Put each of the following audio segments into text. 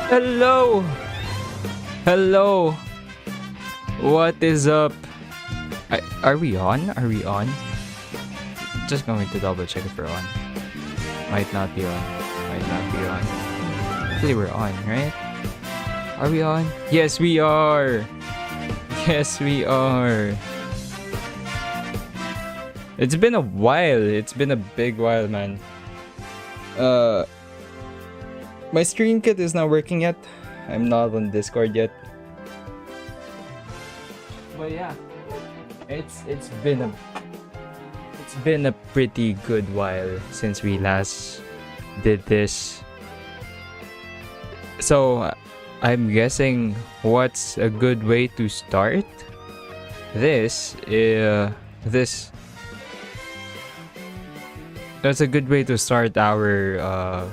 Hello! Hello! What is up? Are we on? Are we on? Just going to double check if we're on. Might not be on. Might not be on. Hopefully we're on, right? Are we on? Yes, we are! Yes, we are! It's been a while. It's been a big while, man. My stream kit is not working yet. I'm not on Discord yet. But yeah, it's been a pretty good while since we last did this. So I'm guessing what's a good way to start this? That's a good way to start our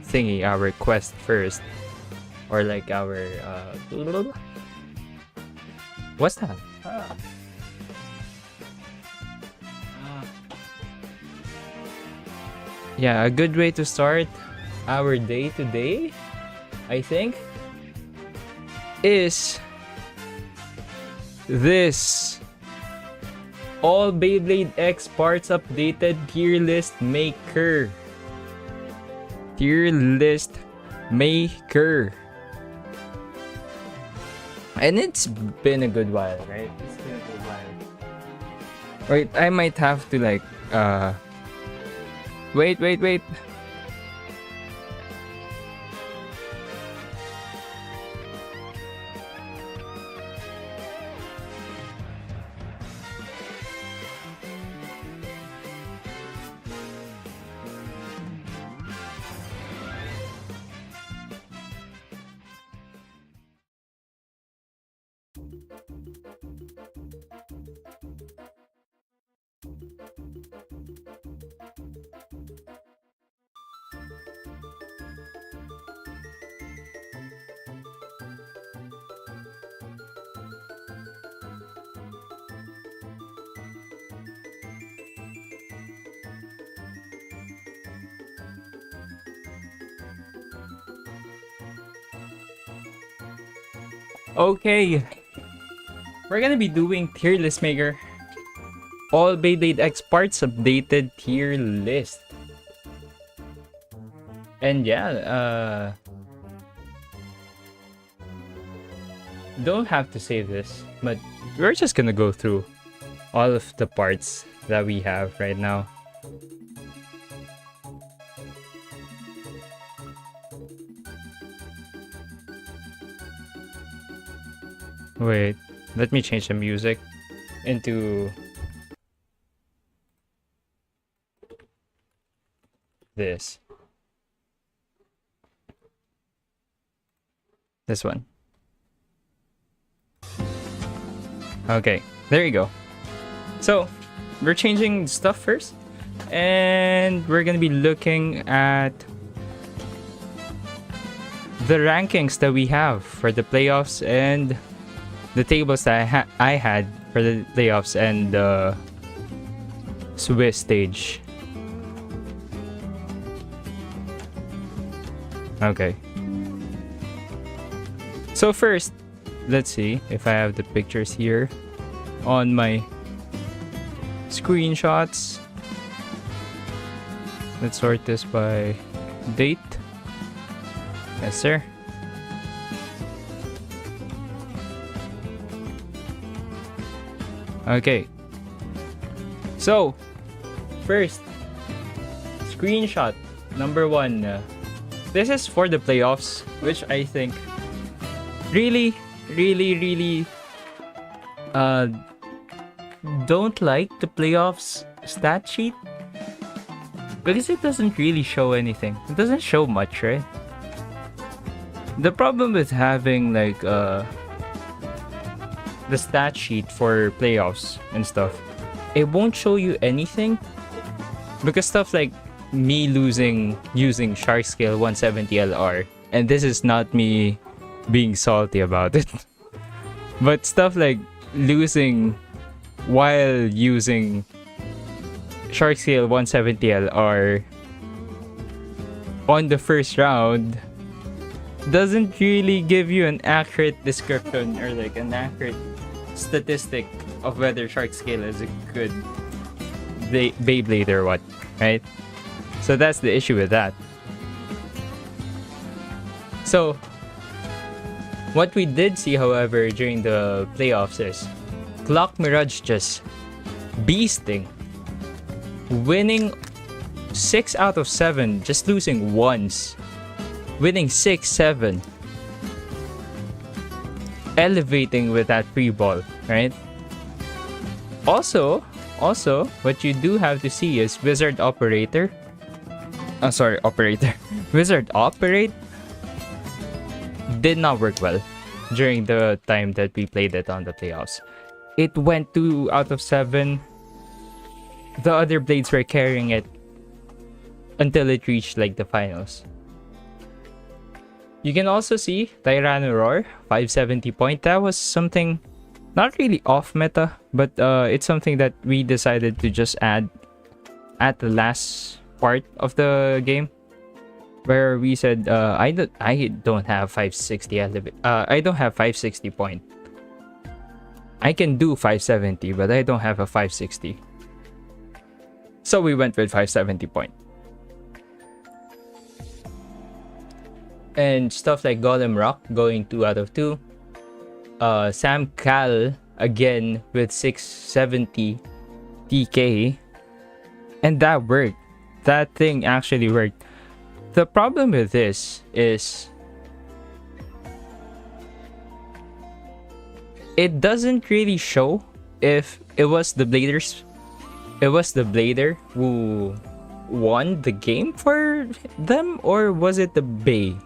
thingy, our quest first, or like our what's that? Yeah, a good way to start our day today, I think, is this all Beyblade X parts updated tier list maker. Tier list maker. And it's been a good while, right? It's been a good while. Wait, I might have to like wait. Okay, we're gonna be doing tier list maker. All Beyblade X parts updated tier list. And yeah, don't have to say this, but we're just gonna go through all of the parts that we have right now. Wait, let me change the music into this one. Okay, there you go. So we're changing stuff first, and we're gonna be looking at the rankings that we have for the playoffs and the tables that I had for the playoffs and the Swiss stage. Okay. So first, let's see if I have the pictures here on my screenshots. Let's sort this by date. Yes, sir. Okay. So, first, screenshot number 1. This is for the playoffs, which I think really don't like the playoffs stat sheet because it doesn't really show anything. It doesn't show much, right? The problem with having like the stat sheet for playoffs and stuff, it won't show you anything because stuff like me losing using Shark Scale 170 LR, and this is not me being salty about it, but stuff like losing while using Shark Scale 170 LR on the first round doesn't really give you an accurate description or like an accurate statistic of whether Shark Scale is a good Beyblade or what, right? So that's the issue with that. So what we did see, however, during the playoffs is Clock Mirage just beasting, winning 6 out of 7, just losing once, winning 6-7, elevating with that free ball, right? Also, what you do have to see is Wizard Operator. Operator. Wizard Operate did not work well during the time that we played it on the playoffs. It went 2 out of 7. The other blades were carrying it until it reached like the finals. You can also see Tyranno 570 point. That was something not really off meta, but it's something that we decided to just add at the last part of the game, where we said I don't have 560 I don't have 560 point. I can do 570, but I don't have a 560. So we went with 570 point. And stuff like Golem Rock going 2 out of 2. Sam Cal again with 670 TK. And that worked. That thing actually worked. The problem with this is it doesn't really show if it was the Blader who won the game for them, or was it the Bay?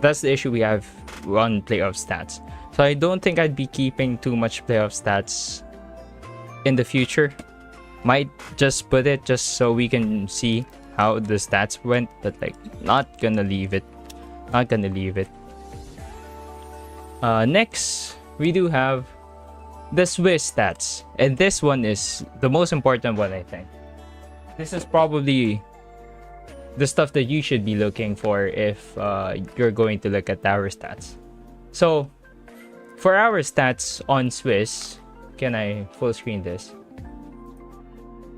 That's the issue we have on playoff stats. So I don't think I'd be keeping too much playoff stats in the future. Might just put it just so we can see how the stats went, but like not gonna leave it. Next, we do have the Swiss stats, and this one is the most important one, I think. This is probably the stuff that you should be looking for if you're going to look at our stats. So for our stats on Swiss, can I full screen this?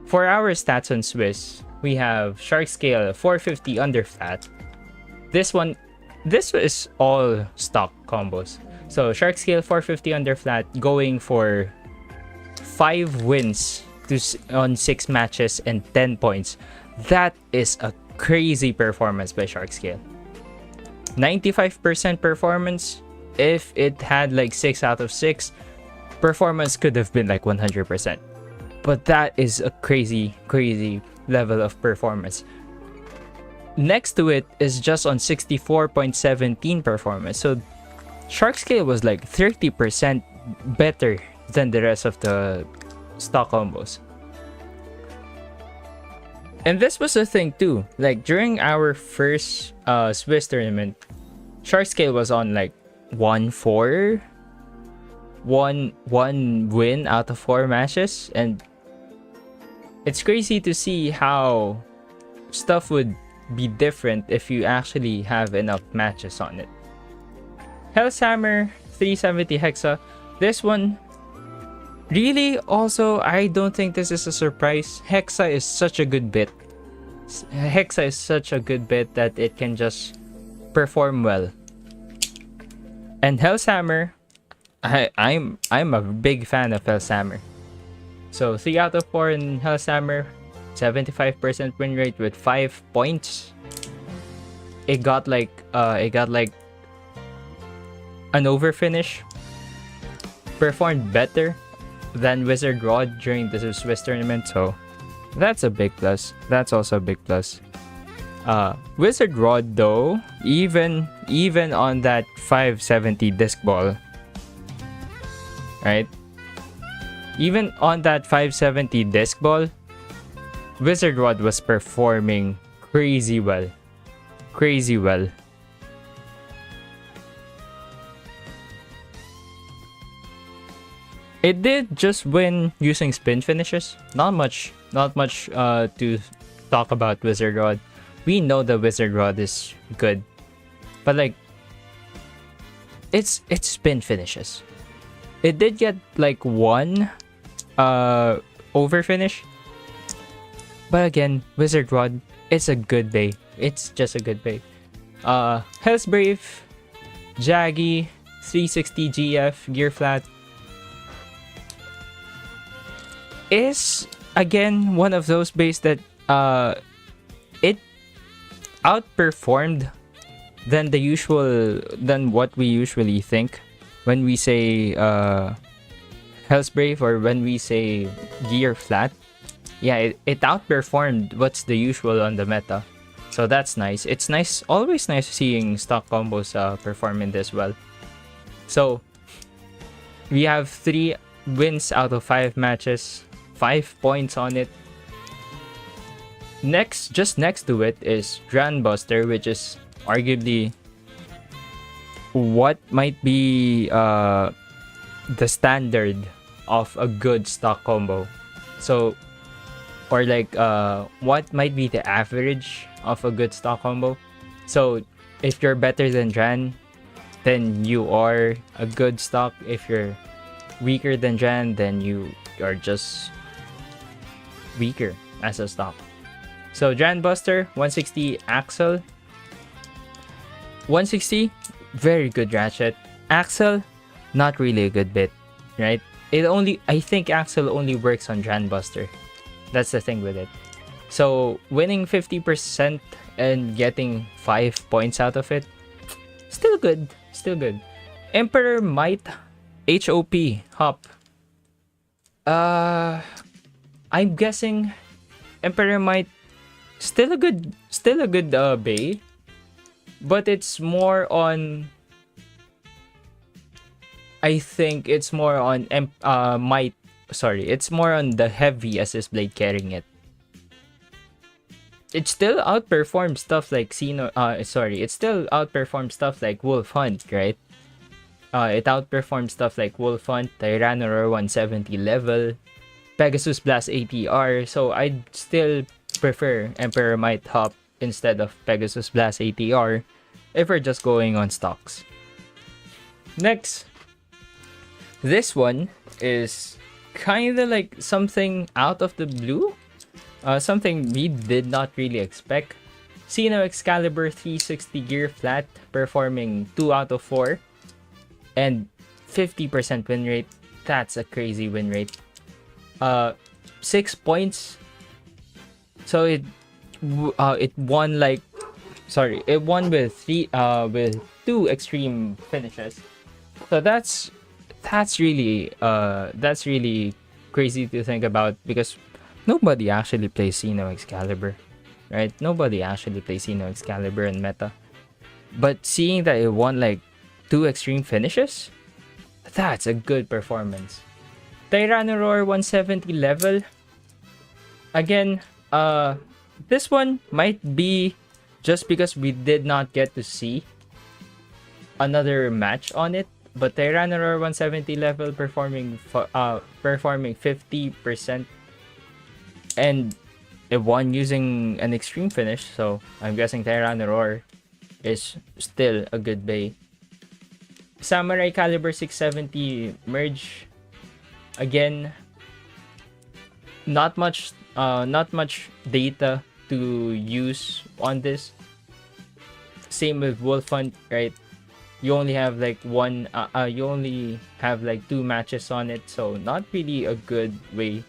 For our stats on Swiss, we have Shark Scale 450 under flat. This is all stock combos. So Shark Scale 450 under flat, going for 5 wins on 6 matches and 10 points. That is a crazy performance by Shark Scale. 95% performance. If it had like 6 out of 6, performance could have been like 100%. But that is a crazy level of performance. Next to it is just on 64.17 performance. So Shark Scale was like 30% better than the rest of the stock combos. And this was a thing too. Like during our first Swiss tournament, Shark Scale was on like 1-4, one win out of 4 matches, and it's crazy to see how stuff would be different if you actually have enough matches on it. Hellshammer 370 Hexa. This one really also, I don't think this is a surprise. Hexa is such a good bit. Hexa is such a good bit that it can just perform well. And Hellshammer, I'm a big fan of Hellshammer. So 3 out of 4 in Hellshammer, 75% win rate with 5 points. It got like an over finish. Performed better than Wizard Rod during the Swiss tournament, so that's a big plus. That's also a big plus. Wizard Rod though, even on that 570 disc ball, right? Even on that 570 disc ball, Wizard Rod was performing crazy well. It did just win using spin finishes. Not much to talk about Wizard Rod. We know the Wizard Rod is good, but like it's spin finishes. It did get like one over finish, but again, Wizard Rod, it's a good bay. It's just a good bay. Hell's Brave, Jaggy, 360 GF, Gear Flat is again one of those bays that it outperformed than what we usually think when we say Hell's Brave or when we say Gear Flat. Yeah, it outperformed what's the usual on the meta. So that's nice. It's nice, always nice seeing stock combos perform in this well. So we have 3 wins out of 5 matches, 5 points on it. Just next to it is Grandbuster, which is arguably what might be the standard of a good stock combo. So, or like what might be the average of a good stock combo. So if you're better than Dran, then you are a good stock. If you're weaker than Dran, then you are just weaker as a stock. So Dran Buster, 160 Axel. 160, very good ratchet. Axel, not really a good bit, right? I think Axel only works on Dran Buster. That's the thing with it. So winning 50% and getting 5 points out of it, still good. Emperor Might, HOP, Hop. I'm guessing Emperor Might still a good bay, but it's more on. I think it's more on Might. Sorry, it's more on the heavy assist blade carrying it. It still outperforms stuff like it still outperforms stuff like Wolf Hunt, right? It outperforms stuff like Wolf Hunt, Tyrannoroar 170 level, Pegasus Blast ATR. So I'd still prefer Emperor Might Hop instead of Pegasus Blast ATR if we're just going on stocks. Next, this one is kind of like something out of the blue. Something we did not really expect. Xeno Excalibur 360 Gear Flat performing 2 out of 4 and 50% win rate. That's a crazy win rate. 6 points. So it won with 2 extreme finishes. So that's really crazy to think about because nobody actually plays Xeno Excalibur, right? Nobody actually plays Xeno Excalibur in meta. But seeing that it won like 2 extreme finishes, that's a good performance. Tyrannoroar 170 level. Again, this one might be just because we did not get to see another match on it. But Tyrannoroar 170 level performing 50%. And it won using an extreme finish, so I'm guessing Tyrannoroar is still a good bay. Samurai Caliber 670 merge. Again, not much data to use on this. Same with Wolf Hunt, right? You only have like 2 matches on it, so not really a good way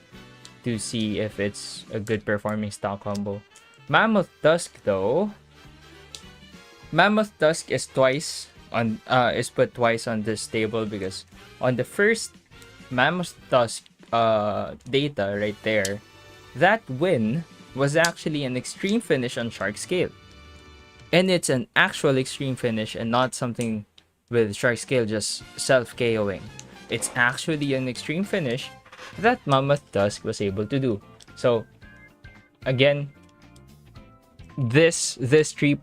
to see if it's a good performing stock combo. Mammoth Tusk though. Mammoth Tusk is put twice on this table because on the first Mammoth Tusk data right there, that win was actually an extreme finish on Shark Scale. And it's an actual extreme finish and not something with Shark Scale just self-KOing. It's actually an extreme finish that Mammoth Tusk was able to do. So again, this 3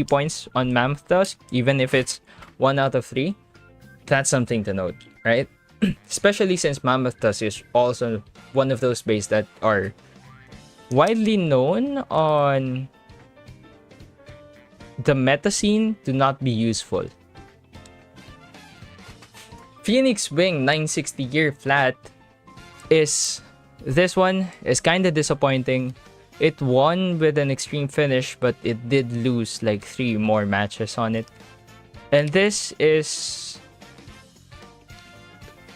points on Mammoth Tusk, even if it's 1 out of 3, that's something to note, right? Especially since Mammoth Tusk is also one of those bays that are widely known on the meta scene to not be useful. Phoenix Wing 960 gear flat is... This one is kind of disappointing. It won with an extreme finish, but it did lose like 3 more matches on it. And this is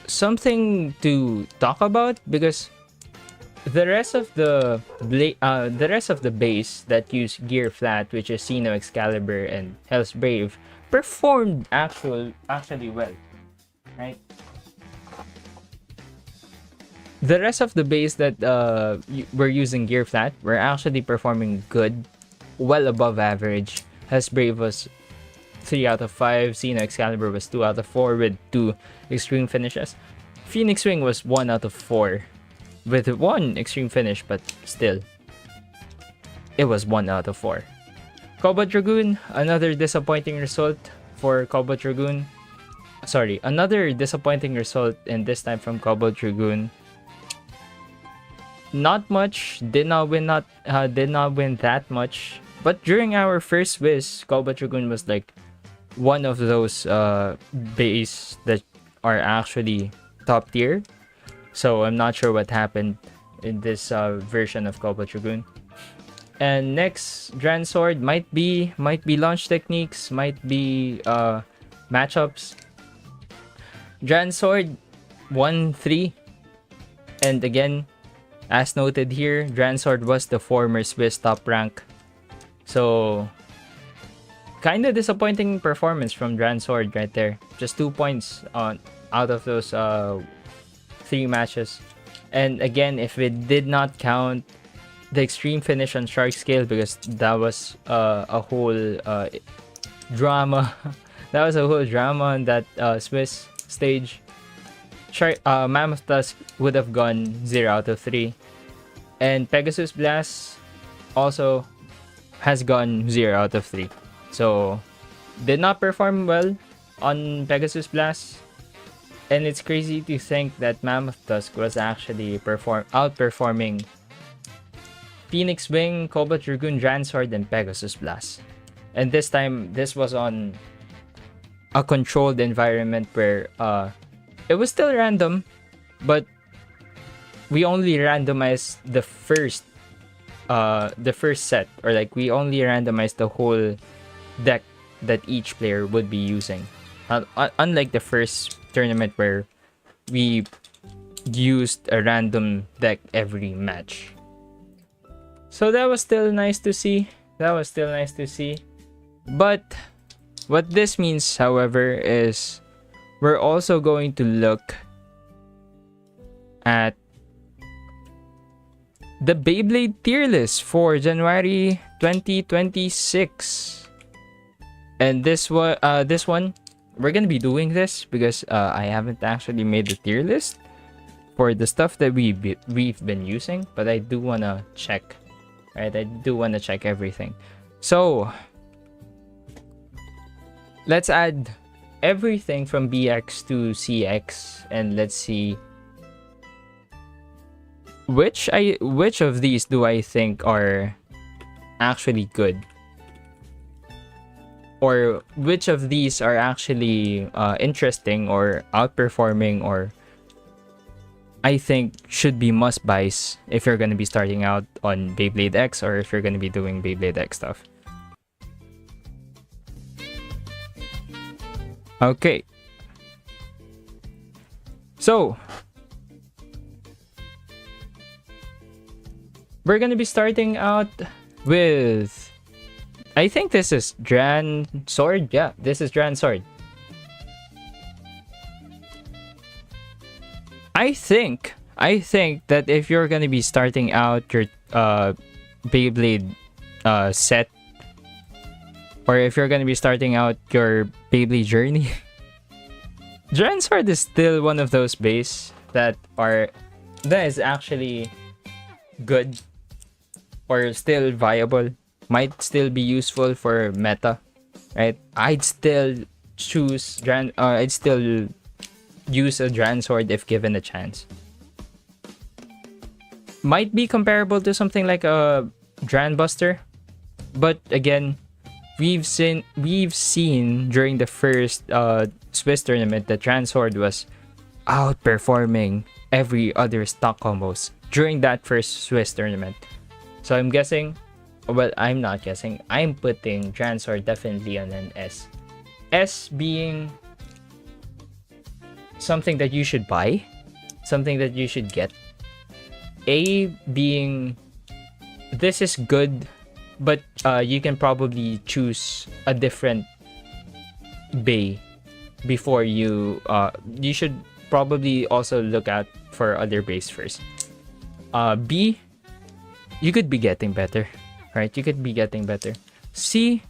something to talk about because the rest of the base that use gear flat, which is Xeno Excalibur and Hell's Brave, performed actually well, right? The rest of the base that were using gear flat were actually performing good, well above average. Hell's Brave was 3 out of 5, Xeno Excalibur was 2 out of 4 with 2 extreme finishes. Phoenix Wing was 1 out of 4 with 1 extreme finish, but still, it was 1 out of 4. Cobalt Dragoon, another disappointing result for Cobalt Dragoon. Sorry, another disappointing result, and this time from Cobalt Dragoon. Not much, did not win that much. But during our first whiz, Cobalt Dragoon was like one of those base that are actually top tier. So I'm not sure what happened in this version of Cobalt Dragoon. And next, Dran Sword might be launch techniques, might be matchups. Dran Sword 1-3, and again, as noted here, Dran Sword was the former Swiss top rank. So kind of disappointing performance from Dran Sword right there. Just 2 points out of those 3 matches. And again, if we did not count the extreme finish on Shark Scale, because that was a whole drama. That was a whole drama on that Swiss stage. Mammoth Tusk would have gone 0 out of 3. And Pegasus Blast also has gone 0 out of 3. So, did not perform well on Pegasus Blast. And it's crazy to think that Mammoth Tusk was actually outperforming Phoenix Wing, Cobalt Dragoon, Dran Sword, and Pegasus Blast. And this time, this was on a controlled environment where it was still random, but we only randomized the first set, or like we only randomized the whole deck that each player would be using. Unlike the first tournament where we used a random deck every match. So that was still nice to see. But what this means, however, is we're also going to look at the Beyblade tier list for January 2026. And this one, we're gonna be doing this because I haven't actually made the tier list for the stuff that we've been using, but I do wanna check. Right, I do wanna check everything. So let's add everything from BX to CX, and let's see which of these do I think are actually good, or which of these are actually interesting or outperforming, or I think should be must buys if you're going to be starting out on Beyblade X, or if you're going to be doing Beyblade X stuff. Okay. So we're going to be starting out with, I think this is Dran Sword. Yeah, this is Dran Sword. I think that if you're gonna be starting out your Beyblade set, or if you're gonna be starting out your Beyblade journey, Dran Sword is still one of those bays that is actually good, or still viable, might still be useful for meta, right? I'd still use a Dran Sword if given a chance. Might be comparable to something like a Dran Buster, but again, we've seen during the first Swiss tournament, the Transword was outperforming every other stock combos during that first Swiss tournament. So I'm guessing, well, I'm not guessing, I'm putting Transword definitely on an S. S being something that you should buy, something that you should get. A being this is good, but you can probably choose a different bay before you should probably also look out for other bays first. B, you could be getting better, right? You could be getting better. C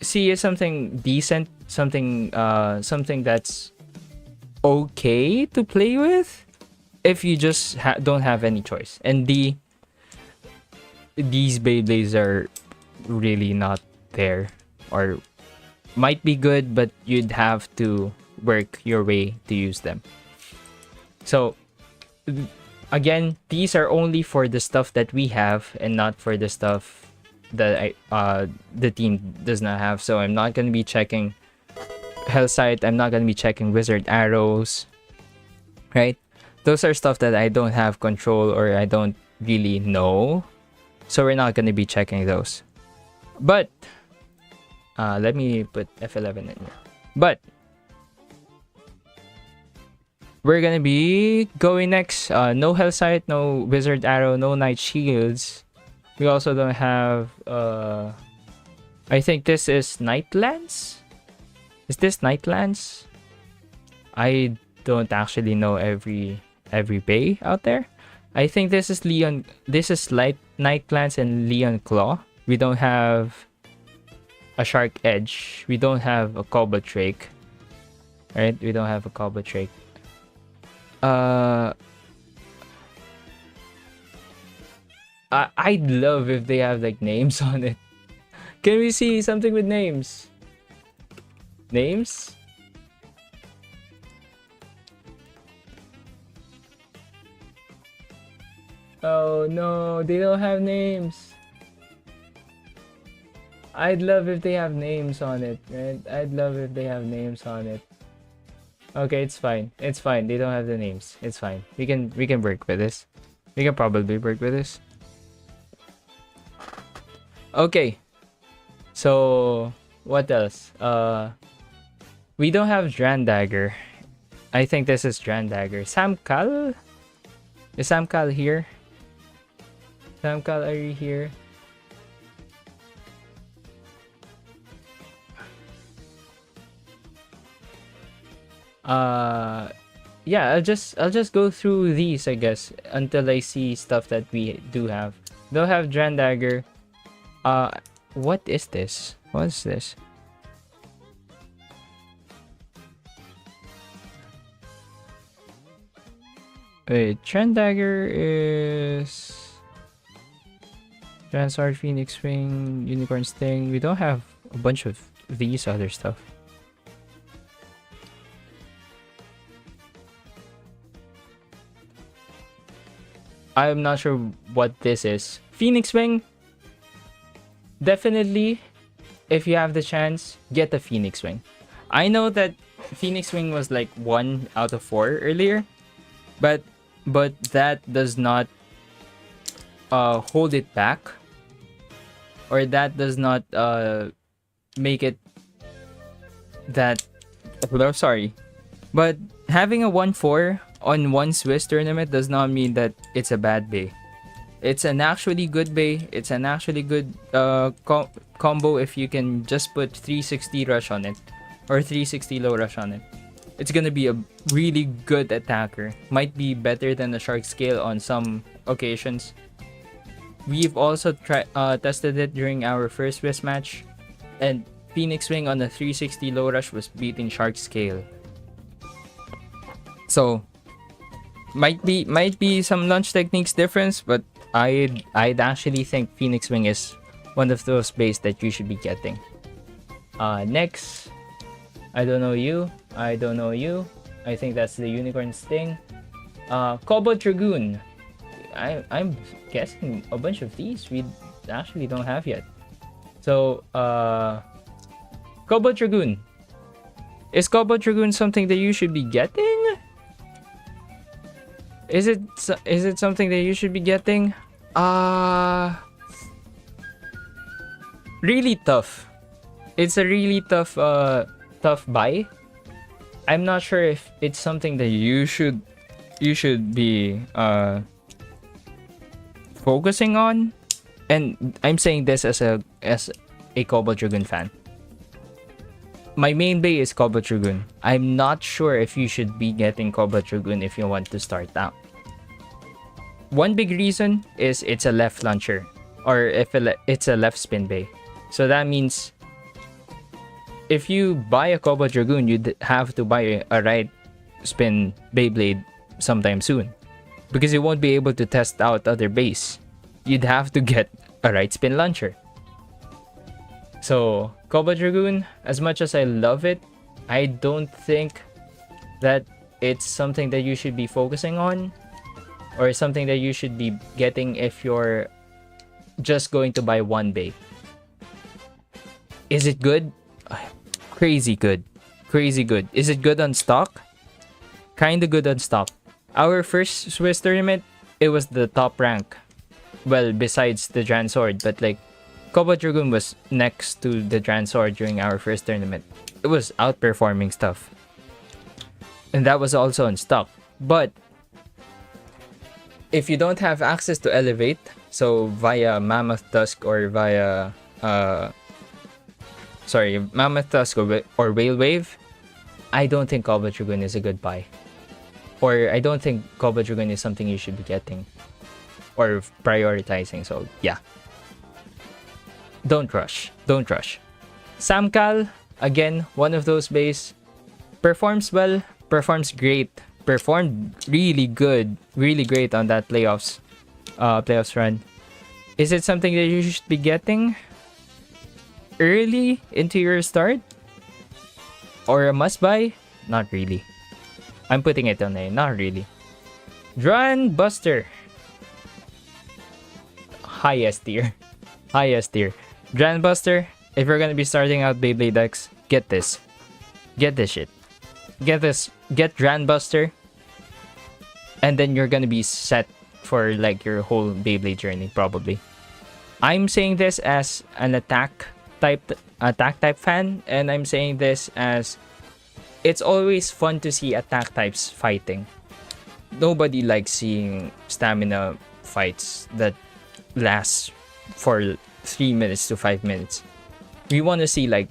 is something decent, something that's okay to play with if you just don't have any choice. And D, these Beyblades are really not there, or might be good, but you'd have to work your way to use them. So again, these are only for the stuff that we have and not for the stuff that the team does not have. So I'm not going to be checking Hellsight, I'm not going to be checking Wizard Arrows, right? Those are stuff that I don't have control or I don't really know, so we're not going to be checking those. But let me put F11 in here. But we're gonna be going next. No Hellsight, no Wizard Arrow, no Night Shields. We also don't have I think this is Nightlands? Is this Nightlands? I don't actually know every bay out there. I think this is Leon. This is Nightlands and Leon Claw. We don't have a Shark Edge. We don't have a Cobbletrake. Right? We don't have a Cobbletrake. I'd love if they have like names on it. Can we see something with names? Names? Oh no, they don't have names. I'd love if they have names on it, right? I'd love if they have names on it. Okay, it's fine. It's fine. They don't have the names. It's fine. We can work with this. We can probably work with this. Okay. So what else? We don't have Drandagger. I think this is Drandagger. Samkal? Is Samkal here? Samkal, are you here? Yeah, I'll just go through these, I guess, until I see stuff that we do have. Don't have Drandagger. What is this? What is this? Wait, Drandagger is Transword, Phoenix Wing, Unicorn Sting. We don't have a bunch of these other stuff. I'm not sure what this is. Phoenix Wing. Definitely, if you have the chance, get the Phoenix Wing. I know that Phoenix Wing was like 1 out of 4 earlier, but that does not hold it back, or that does not make it that. Sorry, but having a 1-4 on one Swiss tournament does not mean that it's a bad bay. It's an actually good bay. It's an actually good combo if you can just put 360 rush on it or 360 low rush on it. It's gonna be a really good attacker. Might be better than the Shark Scale on some occasions. We've also tested it during our first Swiss match, and Phoenix Wing on the 360 low rush was beating Shark Scale. So might be some launch techniques difference, but I'd actually think Phoenix Wing is one of those bays that you should be getting. Next, I don't know you. I don't know you. I think that's the Unicorn Sting. Kobo Dragoon. I'm guessing a bunch of these we actually don't have yet. So Kobo Dragoon. Is Cobble Dragoon something that you should be getting? Is it something that you should be getting? Really tough. It's a really tough buy. I'm not sure if it's something that you should be focusing on. And I'm saying this as a Cobble Dragoon fan. My main bay is Cobble Dragoon. I'm not sure if you should be getting Cobble Dragoon if you want to start out. One big reason is it's a left launcher, or if it's a left spin bay. So that means if you buy a Cobble Dragoon, you'd have to buy a right spin Beyblade sometime soon, because you won't be able to test out other bays. You'd have to get a right spin launcher. So Cobble Dragoon, as much as I love it, I don't think that it's something that you should be focusing on, or something that you should be getting if you're just going to buy one bay. Is it good? Crazy good. Crazy good. Is it good on stock? Kinda good on stock. Our first Swiss tournament, it was the top rank. Well, besides the Dran Sword, but like Cobble Dragoon was next to the Dran Sword during our first tournament. It was outperforming stuff. And that was also on stock. But if you don't have access to Elevate, so via Mammoth Tusk or via Mammoth Tusk or Whale Wave, I don't think Cobble Dragoon is a good buy. Or I don't think Cobble Dragoon is something you should be getting or prioritizing. So yeah, don't rush. Don't rush. Samcal, again, one of those bays, performs well, performs great, performed really good, really great on that playoffs run. Is it something that you should be getting early into your start, or a must buy? Not really. I'm putting it on there. Not really. Dran Buster, highest tier. Highest tier. Dran Buster, if you're gonna be starting out Beyblade decks, get this. Get this shit. Get this. Get Dran Buster, and then you're gonna be set for like your whole Beyblade journey probably. I'm saying this as an attack type fan, and I'm saying this as it's always fun to see attack types fighting. Nobody likes seeing stamina fights that last for 3 minutes to 5 minutes. We want to see like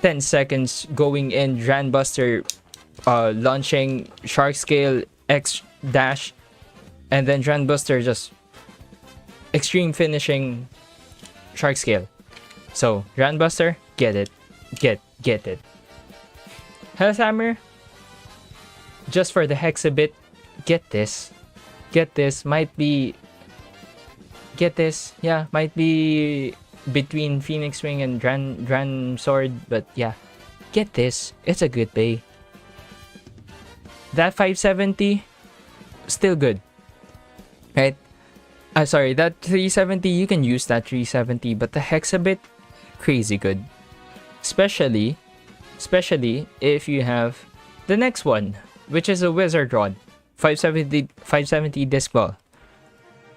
10 seconds going in, Dran Buster launching Shark Scale X dash, and then Dran Buster just extreme finishing Shark Scale. So Dran Buster, get it. Get it. Hellhammer, just for the hex a bit, get this. Get this. Might be between Phoenix Wing and Dran Sword, but yeah, get this. It's a good bay. That 570, still good, right? Sorry, that 370, you can use that 370, but the hex a bit, crazy good. Especially if you have the next one, which is a Wizard Rod, 570 disc ball.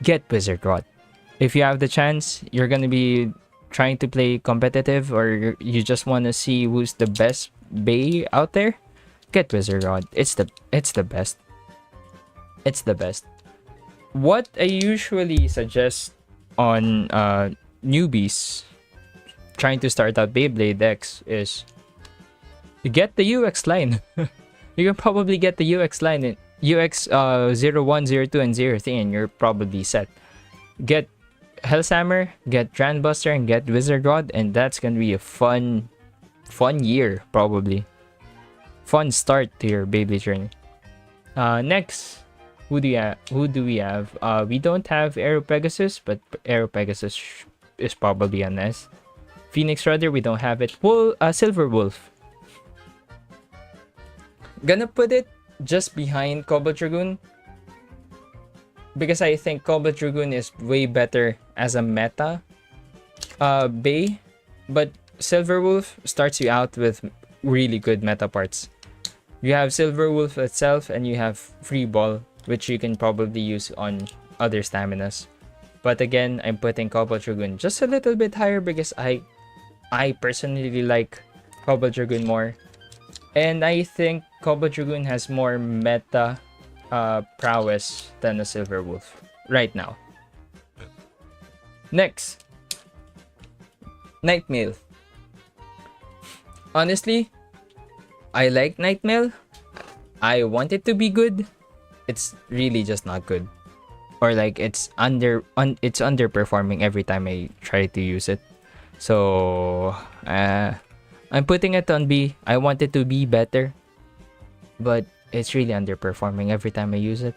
Get Wizard Rod. If you have the chance, you're gonna be trying to play competitive, or you just want to see who's the best bay out there, get Wizard Rod. It's the best. It's the best. What I usually suggest on newbies trying to start out Beyblade decks is you get the UX line. You can probably get the UX line in UX 01, 02, and 03, and you're probably set. Get Hellhammer, get Dran Buster, and get Wizard Rod, and that's gonna be a fun year, probably. Fun start to your Beyblade journey. Next, who do we have? We don't have Aero Pegasus, but Aero Pegasus is probably an S. Phoenix Rudder, we don't have it. Silver Wolf. Gonna put it just behind Cobble Dragoon, because I think Cobble Dragoon is way better as a meta bay, but Silver Wolf starts you out with really good meta parts. You have Silver Wolf itself, and you have Free Ball, which you can probably use on other staminas. But again, I'm putting Cobble Dragoon just a little bit higher because I personally like Cobble Dragoon more. And I think Cobble Dragoon has more meta prowess than a Silver Wolf right now. Next, Nightmail. Honestly, I like Nightmail. I want it to be good. It's really just not good. Or like it's underperforming every time I try to use it. So I'm putting it on B. I want it to be better, but it's really underperforming every time I use it.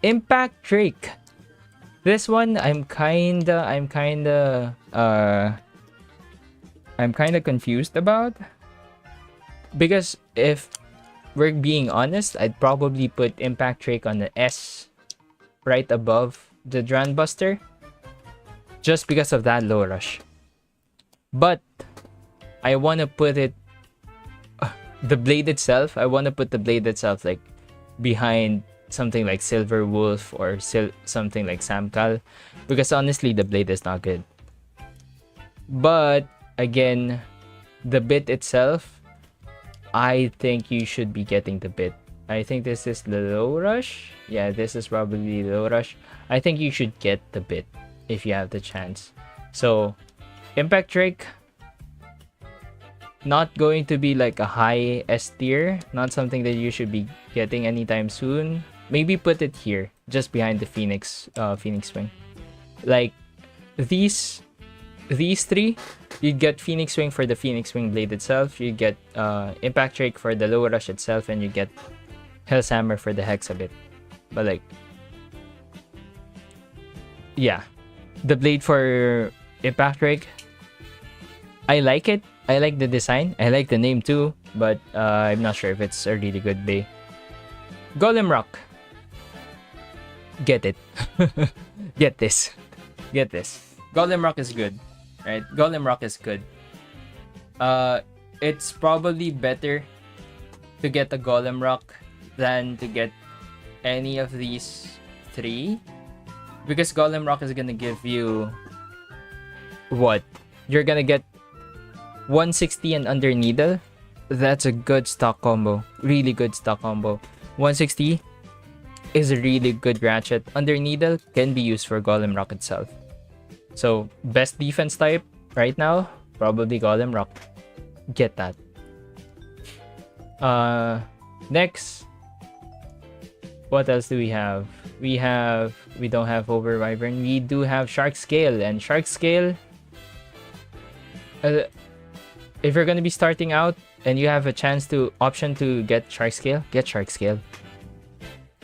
Impact Drake. This one I'm kinda confused about, because if we're being honest, I'd probably put Impact Drake on the S, right above the Dran Buster, just because of that low rush. But I wanna put it, the blade itself. I wanna put the blade itself like behind something like Silver Wolf or something like Samkal, because honestly the blade is not good. But again, the bit itself, I think you should be getting the bit. I think this is the low rush. Yeah, this is probably the low rush. I think you should get the bit if you have the chance. So Impact Drake, not going to be like a high S tier, not something that you should be getting anytime soon. Maybe put it here, just behind the Phoenix Wing. Like these three, you'd get Phoenix Wing for the Phoenix Wing blade itself, you get Impact Drake for the low rush itself, and you get Hell's Hammer for the Hex a bit. But like, yeah, the blade for Impact Drake, I like it. I like the design. I like the name too, but I'm not sure if it's a really good bay. Golem Rock. Get it. Get this. Get this. Golem Rock is good. Right? Golem Rock is good. It's probably better to get a Golem Rock than to get any of these three, because Golem Rock is gonna give you what? You're gonna get 160 and under needle. That's a good stock combo. Really good stock combo. 160 is a really good ratchet. Under needle can be used for Golem Rock itself. So best defense type right now, probably Golem Rock. Get that. Next, what else do we have? We don't have Over Wyvern. We do have Shark Scale, and Shark Scale, if you're gonna be starting out and you have a chance to option to get Shark Scale, get Shark Scale.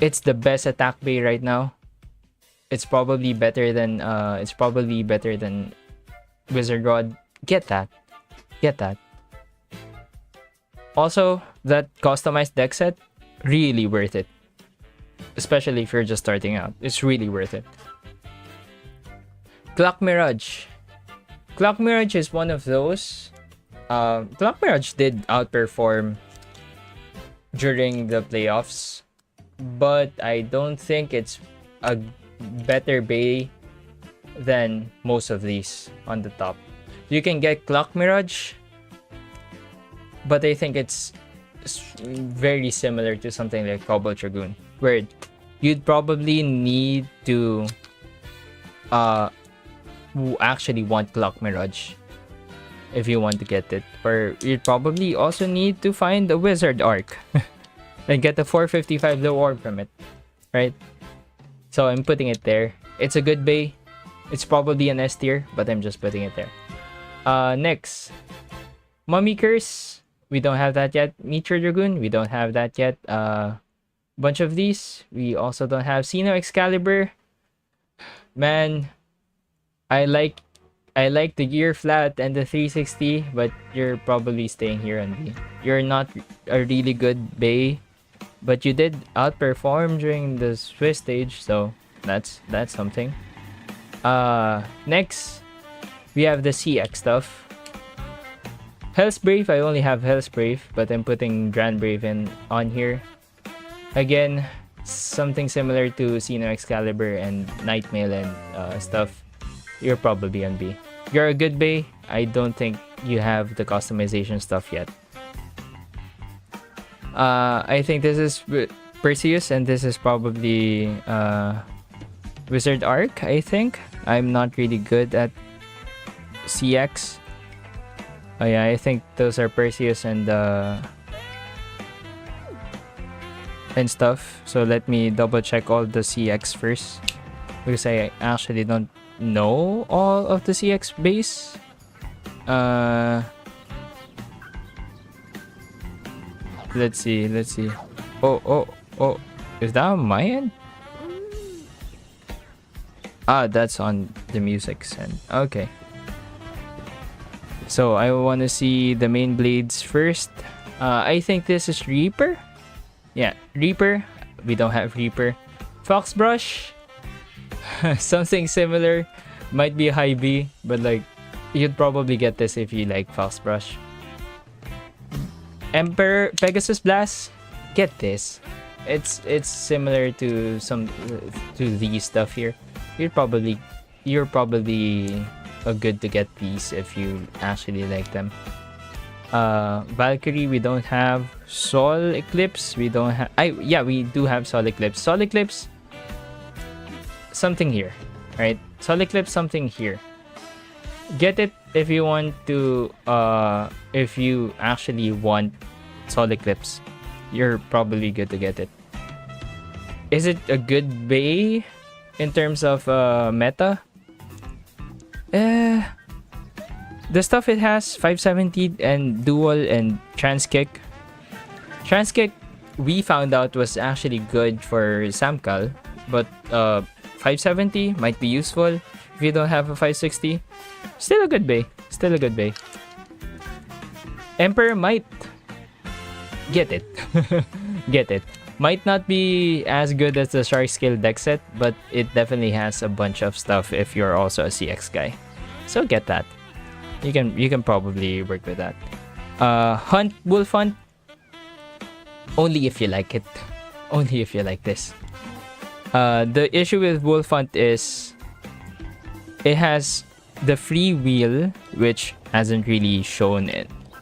It's the best attack bay right now. It's probably better than Wizard Rod. Get that. Get that. Also, that customized deck set, really worth it. Especially if you're just starting out. It's really worth it. Clock Mirage. Clock Mirage is one of those. Clock Mirage did outperform during the playoffs, but I don't think it's a better bay than most of these on the top. You can get Clock Mirage, but I think it's very similar to something like Cobble Dragoon, where you'd probably need to actually want Clock Mirage if you want to get it, or you'd probably also need to find a Wizard Arc and get the 455 low orb from it, right? So I'm putting it there. It's a good bay. It's probably an S tier, but I'm just putting it there. Next, Mummy Curse. We don't have that yet. Meteor Dragoon. We don't have that yet. Bunch of these. We also don't have Xeno Excalibur. Man, I like the gear flat and the 360, but you're probably staying here on B. You're not a really good bay, but you did outperform during the Swiss stage, so that's something. Next, We have the CX stuff. Hell's Brave, I only have Hell's Brave, but I'm putting Grand Brave on here. Again, something similar to Xeno Excalibur and Nightmail and stuff. You're probably on B. You're a good Bay. I don't think you have the customization stuff yet. I think this is Perseus, and this is probably Wizard Arc, I think. I'm not really good at CX. Oh yeah, I think those are Perseus and stuff. So let me double check all the CX first, because I actually don't know all of the CX base. Let's see. Oh, is that on my end? Ah, that's on the music's end. Okay. So I want to see the main blades first. I think this is Reaper. Yeah, Reaper. We don't have Reaper. Fox Brush. Something similar. Might be high B, but like you'd probably get this if you like Fox Brush. Emperor Pegasus Blast. Get this. It's similar to these stuff here. You're probably good to get these if you actually like them. Valkyrie, we don't have. Sol Eclipse, we don't have. We do have Sol Eclipse. Sol Eclipse, something here, right? Sol Eclipse, something here. Get it if you want to. If you actually want Sol Eclipse, you're probably good to get it. Is it a good Bay in terms of meta? The stuff it has, 570 and dual and trans kick. Trans kick, we found out was actually good for Samkal, but 570 might be useful if you don't have a 560. Still a good Bay. Emperor might get it. Get it. Might not be as good as the Shark Scale deck set, but it definitely has a bunch of stuff if you're also a CX guy. So get that. You can probably work with that. Hunt, Wolf Hunt. Only if you like it. Only if you like this. The issue with Wolf Hunt is it has the free wheel, which hasn't really shown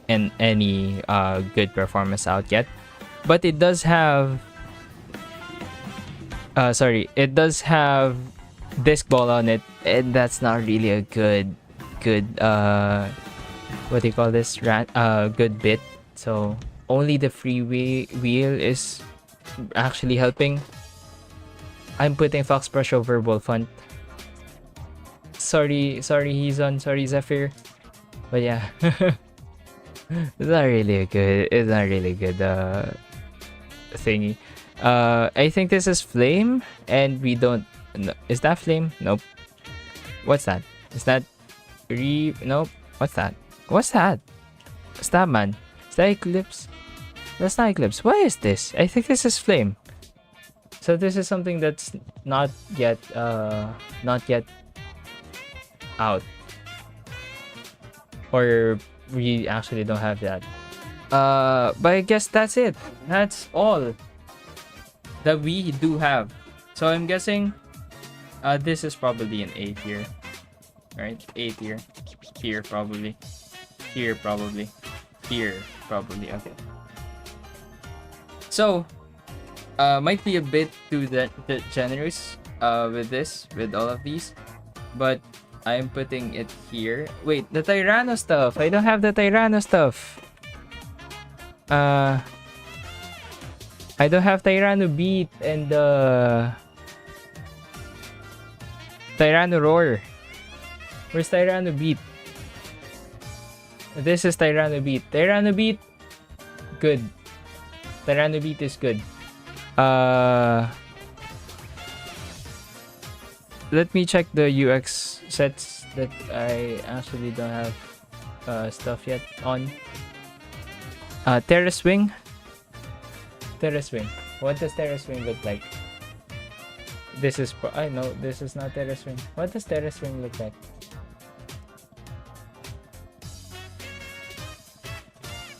in any good performance out yet. But it does have it does have disc ball on it, and that's not really a good what do you call this, good bit. So only the free wheel is actually helping. I'm putting Fox Brush over Wolf Hunt. Sorry Hizon, sorry Zephyr, but yeah. It's not really good thingy. I think this is Flame, and we don't. No, is that Flame? Nope. What's that? Is that Nope. What's that? What's that? Stabman. Is that Eclipse? That's not Eclipse. What is this? I think this is Flame. So this is something that's not yet out, or we actually don't have that. But I guess that's it. That's all that we do have. So I'm guessing this is probably an A tier, right? A tier. Here probably. Here probably. Here probably. Okay. So might be a bit too generous with all of these, but I'm putting it here. Wait, the Tyranno stuff. I don't have the Tyranno stuff. I don't have Tyranno Beat and Tyranno Roar. Where's Tyranno Beat? This is Tyranno Beat. Tyranno Beat, good. Tyranno Beat is good. Let me check the UX sets that I actually don't have stuff yet on. Terrace Wing. Terrace Wing. What does Terrace Wing look like? This is I know this is not Terrace Wing. What does Terrace Wing look like?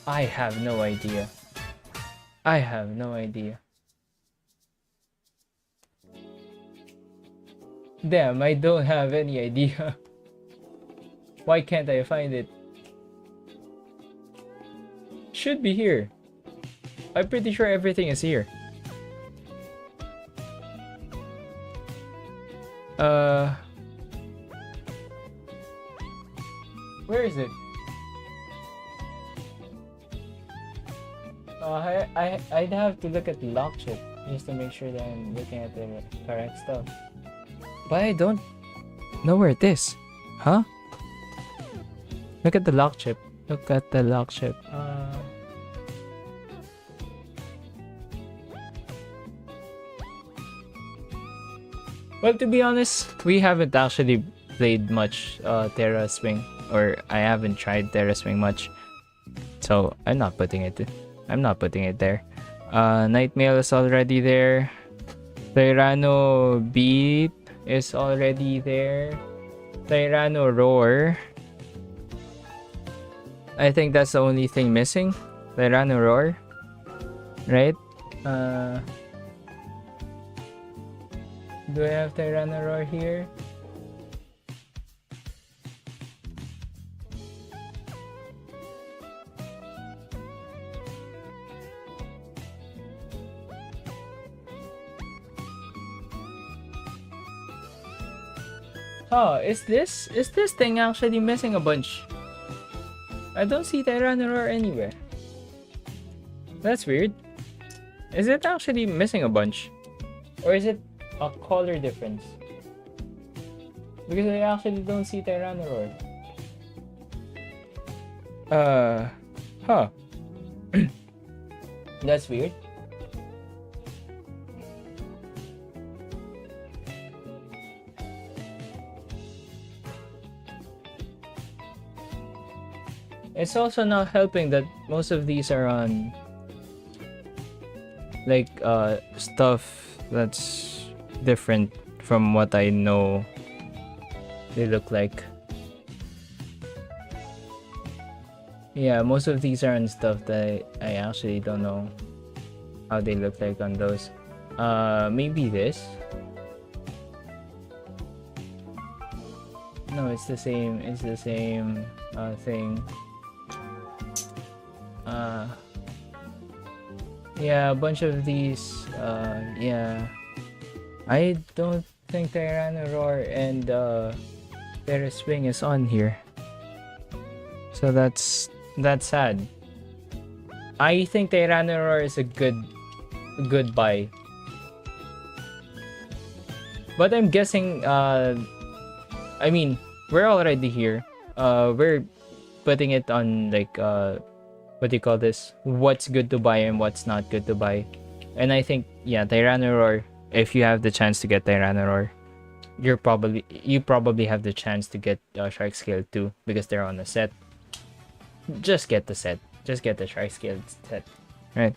I have no idea. I have no idea. Damn, I don't have any idea. Why can't I find it? Should be here. I'm pretty sure everything is here. Where is it? I'd have to look at the lock chip just to make sure that I'm looking at the correct stuff. But I don't know where it is. Huh? Look at the lock chip. Look at the lock chip. Well, to be honest, we haven't actually played much Terra Swing, or I haven't tried Terra Swing much, so I'm not putting it there. Nightmail is already there. Tyranno Beep is already there. Tyranno Roar. I think that's the only thing missing. Tyranno Roar. Right? Do I have Tyranno Roar here? Oh, is this thing actually missing a bunch? I don't see Tyranno Roar anywhere. That's weird. Is it actually missing a bunch? Or is it a color difference? Because I actually don't see Tyranno Roar. Huh. That's weird. It's also not helping that most of these are on like stuff that's different from what I know they look like. Yeah, most of these are on stuff that I actually don't know how they look like on those. Maybe this? No, it's the same thing. Yeah, a bunch of these, yeah. I don't think Tyranno Roar and Terra Swing is on here. So that's sad. I think Tyranno Roar is a good buy. But I'm guessing, I mean, we're already here. We're putting it on like what do you call this? What's good to buy and what's not good to buy. And I think, yeah, Tyranno Roar, if you have the chance to get Tyranno Roar, you probably have the chance to get Shark Scale too, because they're on a set. Just get the set. Just get the Shark Scale set. Right.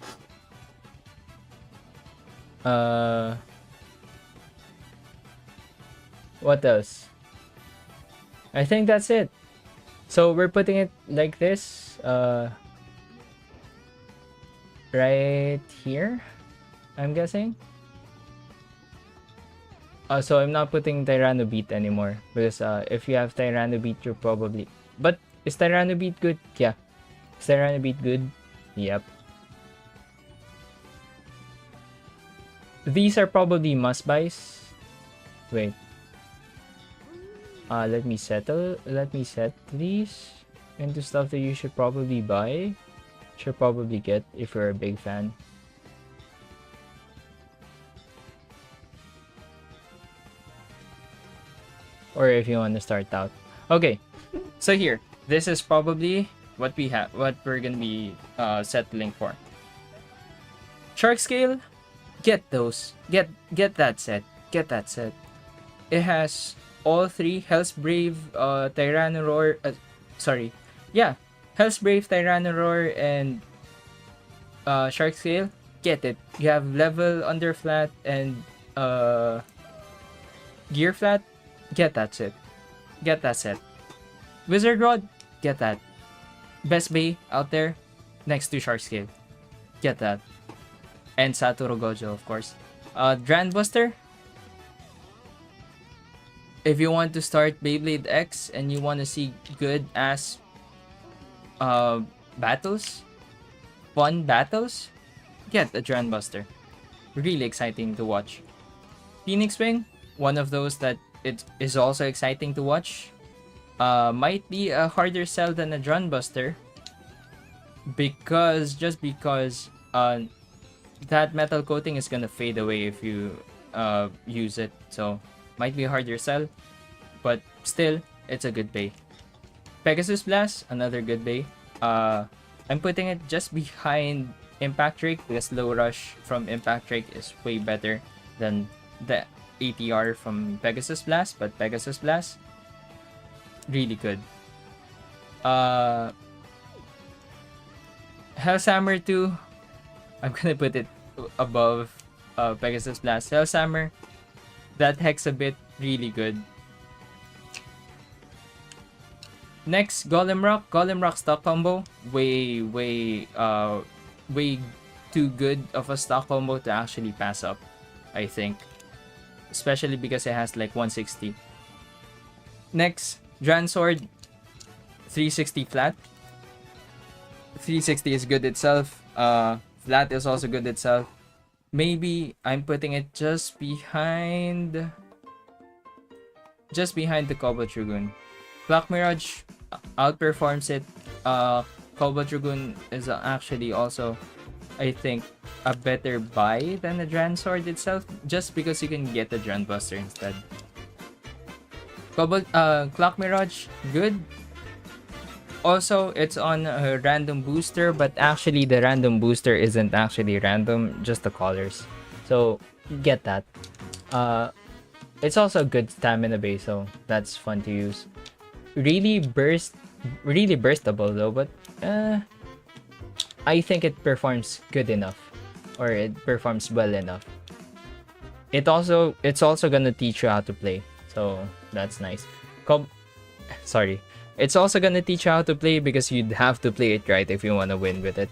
What else? I think that's it. So we're putting it like this. Right here, I'm guessing. So I'm not putting Tyranno Beat anymore, because if you have Tyranno Beat, you're probably... But is Tyranno Beat good? Yeah. Is Tyranno Beat good? Yep. These are probably must buys. Wait. Let me set these into stuff that you should probably buy. Should probably get if you're a big fan. Or if you want to start out. Okay, so here, this is probably what we're gonna be settling for. Shark Scale, get those. Get that set. Get that set. It has all three: Hell's Brave, Tyranno Roar. Yeah, Hell's Brave, Tyranno Roar, and Shark Scale. Get it. You have level under flat and gear flat. Get that set. Get that set. Wizard Rod. Get that. Best Bay out there. next to Shark Scale. Get that. And Satoru Gojo, of course. Grandbuster. If you want to start Beyblade X and you want to see good ass battles, fun battles, get a Grandbuster. Really exciting to watch. Phoenix Wing, one of those that it is also exciting to watch. Might be a harder sell than a Grandbuster because that metal coating is gonna fade away if you use it, so might be a harder sell, but still it's a good bay. Pegasus Blast, another good bay. I'm putting it just behind Impact Drake because Low Rush from Impact Drake is way better than the ATR from Pegasus Blast, but Pegasus Blast really good. Hellshammer 2, I'm gonna put it above Pegasus Blast. Hellshammer, that hex a bit, really good. Next, Golem Rock. Golem Rock stock combo, way too good of a stock combo to actually pass up, I think. Especially because it has like 160. Next, Dran Sword, 360 flat. 360 is good itself. Flat is also good itself. Maybe I'm putting it just behind the Cobalt Dragoon. Clock Mirage outperforms it. Cobalt Dragoon is actually also, I think, a better buy than the Dran Sword itself, just because you can get the Dran Buster instead. Clock Mirage, good. Also, it's on a random booster, but actually the random booster isn't actually random, just the colors. So, get that. It's also a good stamina base, so that's fun to use. Really burstable though, but I think it performs good enough, or it performs well enough. It's also gonna teach you how to play, so that's nice. It's also gonna teach you how to play because you'd have to play it right if you want to win with it.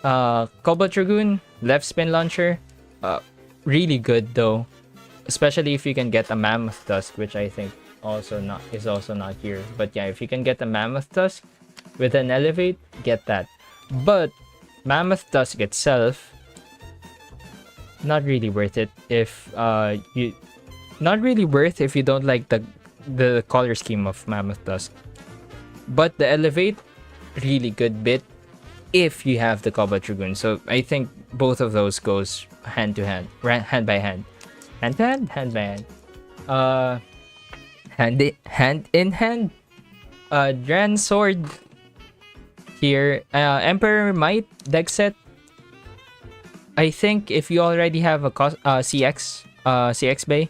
Cobalt Dragoon, left spin launcher, really good though, especially if you can get a Mammoth Tusk, which I think is also not here. But yeah, if you can get a Mammoth Tusk with an Elevate, get that. But Mammoth Tusk itself, not really worth it if you don't like the color scheme of Mammoth Tusk. But the Elevate, really good bit if you have the Cobalt Dragoon. So I think both of those goes hand to hand, hand by hand. Hand by hand. Hand in hand. Dran Sword here. Emperor Might deck set. I think if you already have a CX Bay,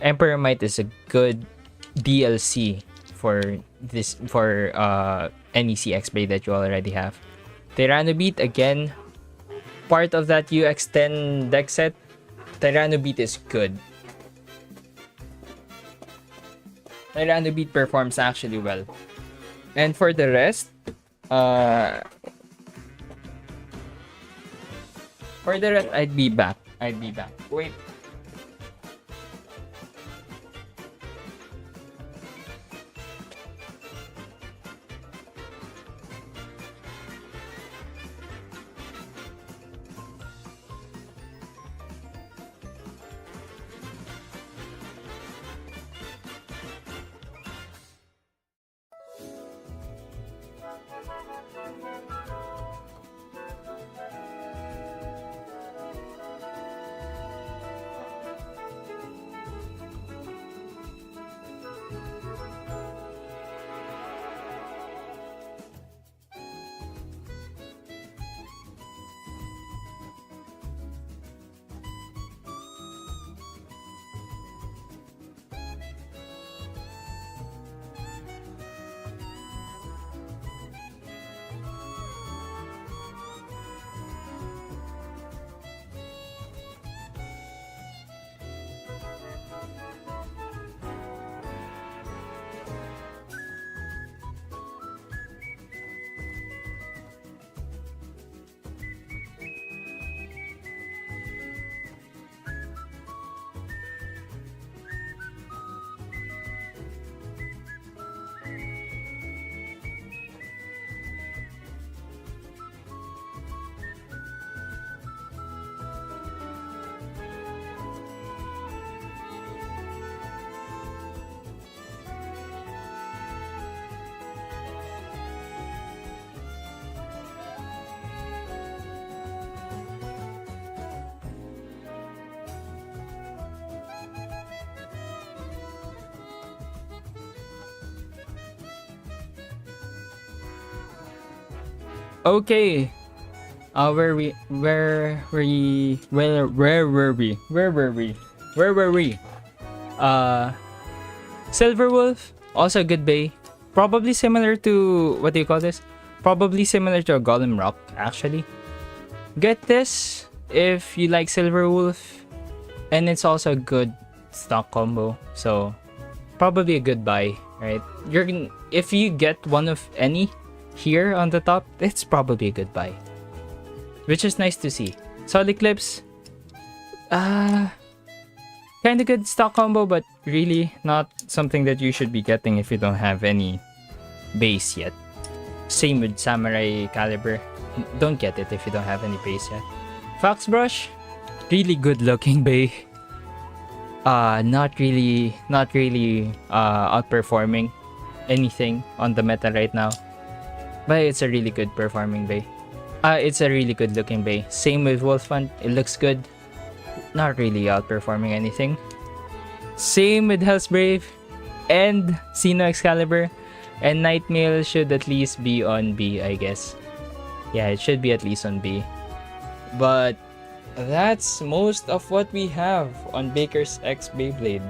Emperor Might is a good DLC for any CX Bay that you already have. Tyranno Beat, again, part of that UX10 deck set. Tyranno Beat is good. Tyranno Beat performs actually well. And for the rest, I'd be back. Wait. Okay. Where were we? Silver Wolf, also a good bay. Probably similar to, what do you call this? Probably similar to a Golem Rock, actually. Get this if you like Silver Wolf, and it's also a good stock combo. So probably a good buy, right? If you get one of any here on the top, it's probably a good buy, which is nice to see. Solid Eclipse, kind of good stock combo, but really not something that you should be getting if you don't have any base yet. Same with Samurai Caliber. Don't get it if you don't have any base yet. Fox Brush, really good looking bay. Not really outperforming anything on the meta right now, but it's a really good performing bay. It's a really good looking bay. Same with Wolfant, it looks good. Not really outperforming anything. Same with Hell's Brave and Xeno Excalibur, and Nightmail should at least be on B, I guess. Yeah, it should be at least on B. But that's most of what we have on Baker's X Beyblade.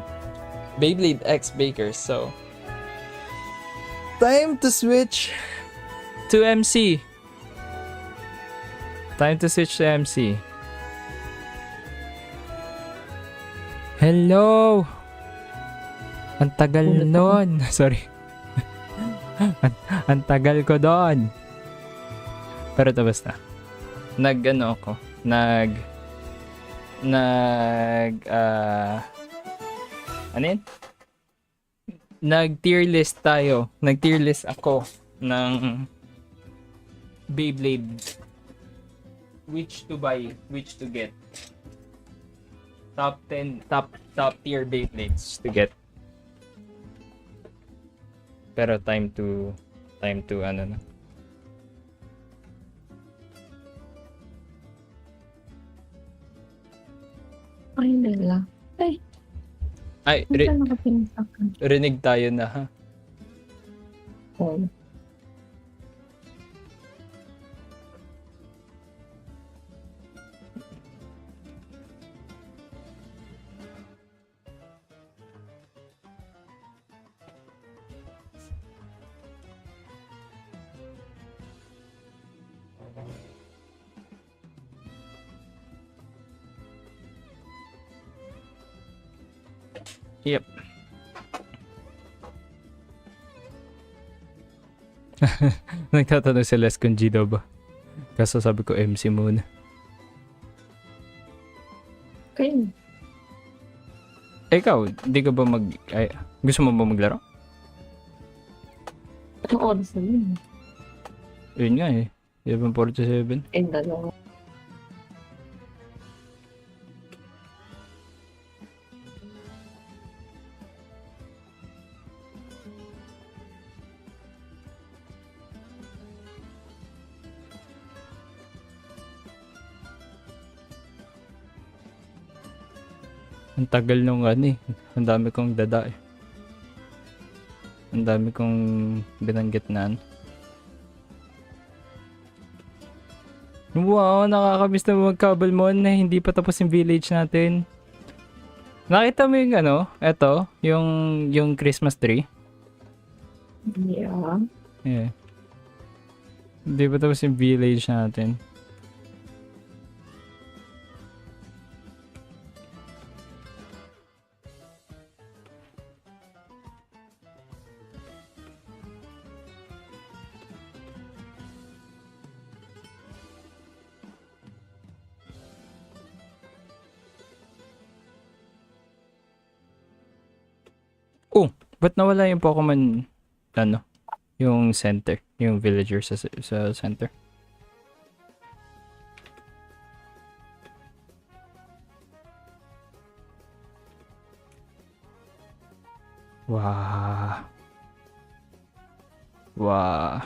Beyblade X Baker's, so time to switch to MC. Time to switch to MC. Hello! Ang tagal nun. Sorry. Ang tagal ko doon. Pero tapos na. Ano yun? Nag-tier list tayo. Nag-tier list ako ng Beyblade. Which to buy, which to get. Top 10, top tier Beyblades to get. Pero time to ano na. Ay, nila. Ay, rinig tayo na, ha? Oh. Yep. Nagtatanong si Les kung G daw ba? Kaso sabi ko MC muna. Okay. Ikaw, di ka ba gusto mo ba maglaro? Anong oras na yun? Yun nga eh. 11:47. Dalawa. Ang tagal nung ano eh. Ang dami kong dada eh. Ang dami kong binanggit na ano. Wow, nakakamiss na mag-Cobblemon na hindi pa tapos yung village natin. Nakita mo yung ano? Eto, yung Christmas tree? Yeah. Yeah. Hindi pa tapos yung village natin. Oh, ba't nawala yung Pokemon, ano, yung center, yung villager sa center? Wow. Wow.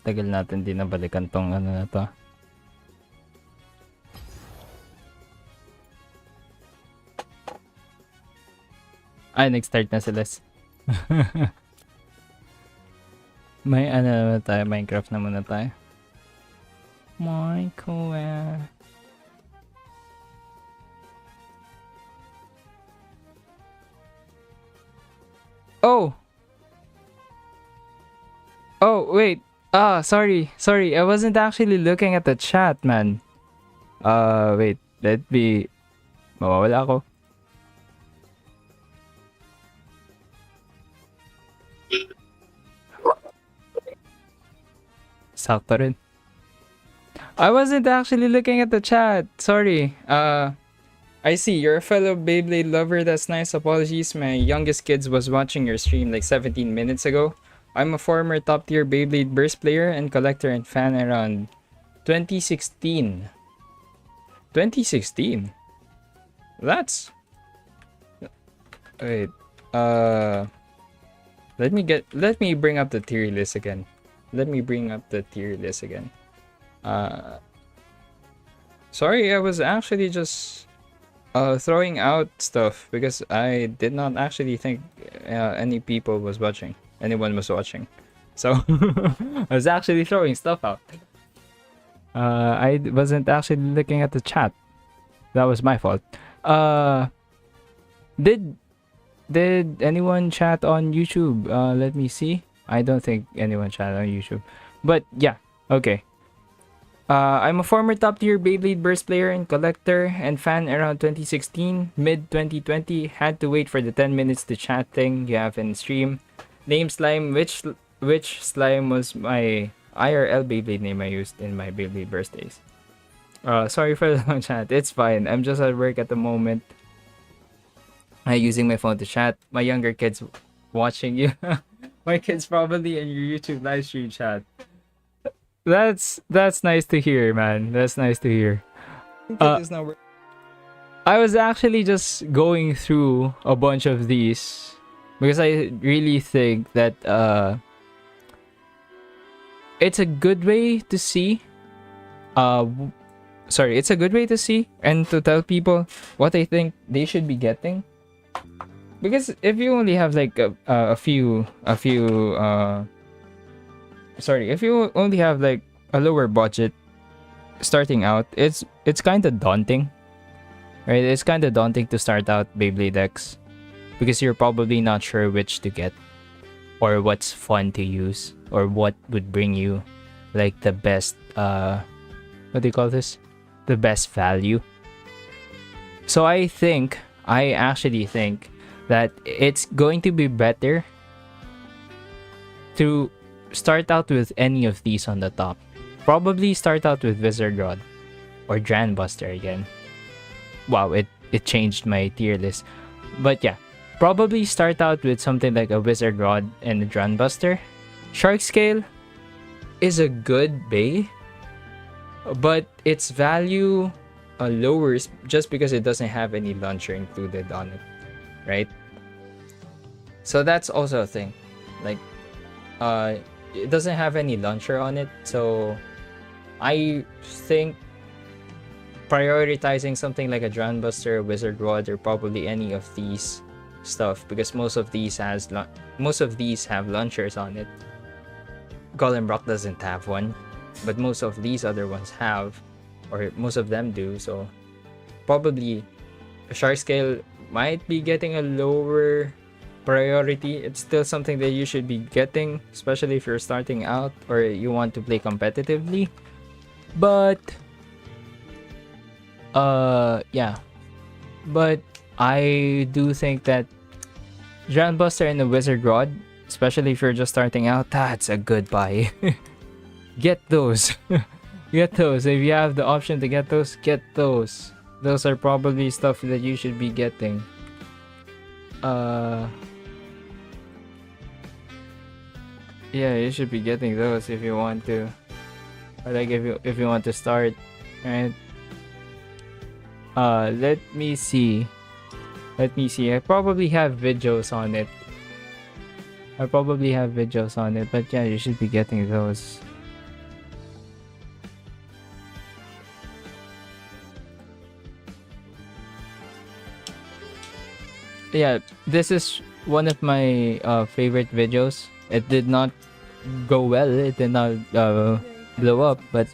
Tagal natin din nabalikan tong ano na to. Ay, nag-start na sila. May ano naman tayo, Minecraft na muna tayo. Minecraft. Oh! Oh, wait. Sorry. I wasn't actually looking at the chat, man. Wait. Let me... Mawawala ako. Sakto rin. I wasn't actually looking at the chat. Sorry. I see. You're a fellow Beyblade lover. That's nice. Apologies. My youngest kids was watching your stream like 17 minutes ago. I'm a former top tier Beyblade burst player and collector and fan around 2016. 2016? That's... Wait. Let me bring up the tier list again. Sorry, I was actually just throwing out stuff because I did not actually think anyone was watching. So I was actually throwing stuff out. I wasn't actually looking at the chat. That was my fault. Did anyone chat on YouTube? Let me see. I don't think anyone chat on YouTube. But yeah, okay. I'm a former top tier Beyblade burst player and collector and fan around 2016. Mid 2020, had to wait for the 10 minutes to chat thing you have in stream. Name Slime, which Slime was my IRL Beyblade name I used in my Beyblade burst days. Sorry for the long chat. It's fine. I'm just at work at the moment. I'm using my phone to chat. My younger kids watching you. My kids probably in your YouTube live stream chat. That's nice to hear, man. That's nice to hear. I was actually just going through a bunch of these because I really think that it's a good way to see. It's a good way to see and to tell people what I think they should be getting. Because if you only have like if you only have like a lower budget starting out, it's kind of daunting, right? It's kind of daunting to start out Beyblade X because you're probably not sure which to get or what's fun to use or what would bring you like the best what do you call this? The best value. So I actually think that it's going to be better to start out with any of these on the top. Probably start out with Wizard Rod or Dran Buster again. Wow, it changed my tier list. But yeah, probably start out with something like a Wizard Rod and a Dran Buster. Shark Scale is a good bay, but its value lowers just because it doesn't have any launcher included on it, right? So that's also a thing. Like, it doesn't have any launcher on it, so I think prioritizing something like a Dran Buster, Wizard Rod, or probably any of these stuff, because most of these have launchers on it. Golem Rock doesn't have one, but most of these other ones have, or most of them do. So probably a Shark Scale might be getting a lower priority. It's still something that you should be getting, especially if you're starting out or you want to play competitively. But yeah, but I do think that Dran Buster and the Wizard Rod, especially if you're just starting out, that's a good buy. Get those. Get those. If you have the option to get those, get those. Those are probably stuff that you should be getting. Yeah, you should be getting those if you want to. Or like if you want to start, right? Let me see. I probably have videos on it. But yeah, you should be getting those. Yeah, this is one of my favorite videos. It did not go well. It did not blow up, but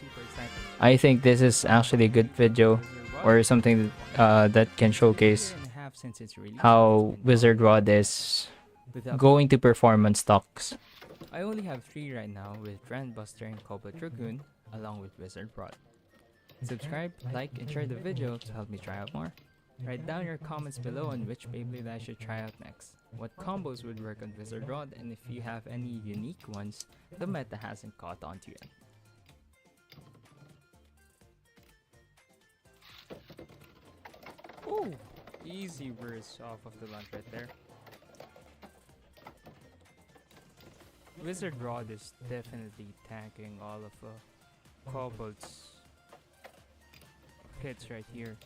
I think this is actually a good video or something that can showcase how Wizard Rod is going to perform on stocks. I only have 3 right now with Grandbuster and Cobalt Dragoon along with Wizard Rod. Subscribe, like, and share the video to help me try out more. Write down your comments below on which Beyblade I should try out next, what combos would work on Wizard Rod, and if you have any unique ones the meta hasn't caught on to yet. Ooh, easy burst off of the launch right there. Wizard Rod is definitely tanking all of Cobalt's hits right here.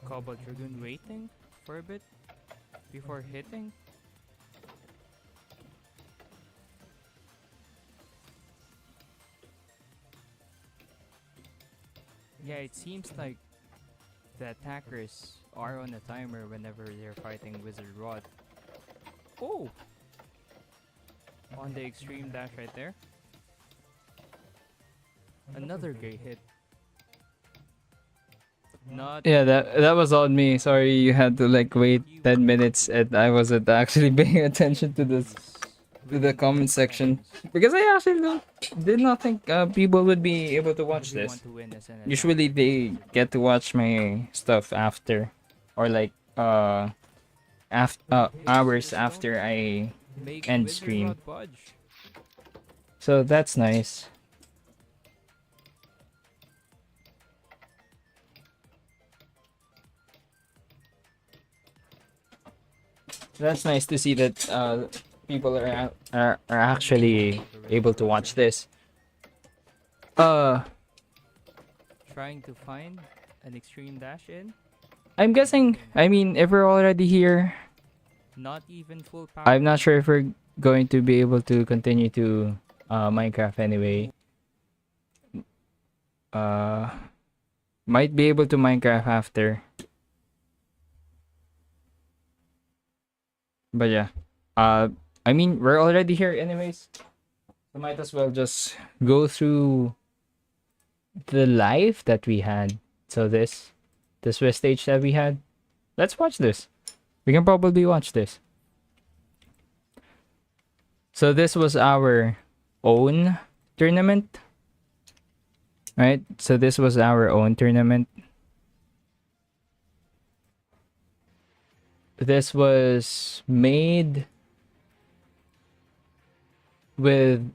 Cobalt Dragoon waiting for a bit before hitting. Yeah, it seems like the attackers are on a timer whenever they're fighting Wizard Rod. Oh! On the extreme dash right there. Another great hit. Not yeah, that was on me. Sorry, you had to like wait 10 minutes and I wasn't actually paying attention to the comment section because I actually did not think people would be able to watch this. Usually they get to watch my stuff after or like hours after I end stream. So that's nice. That's nice to see that people are actually able to watch this. Trying to find an extreme dash in. I'm guessing. I mean, if we're already here, not even full power. I'm not sure if we're going to be able to continue to Minecraft anyway. Might be able to Minecraft after. But yeah, I mean, we're already here anyways. So might as well just go through the live that we had. So the Swiss stage that we had. Let's watch this. We can probably watch this. So this was our own tournament. Right? So this was our own tournament. This was made with,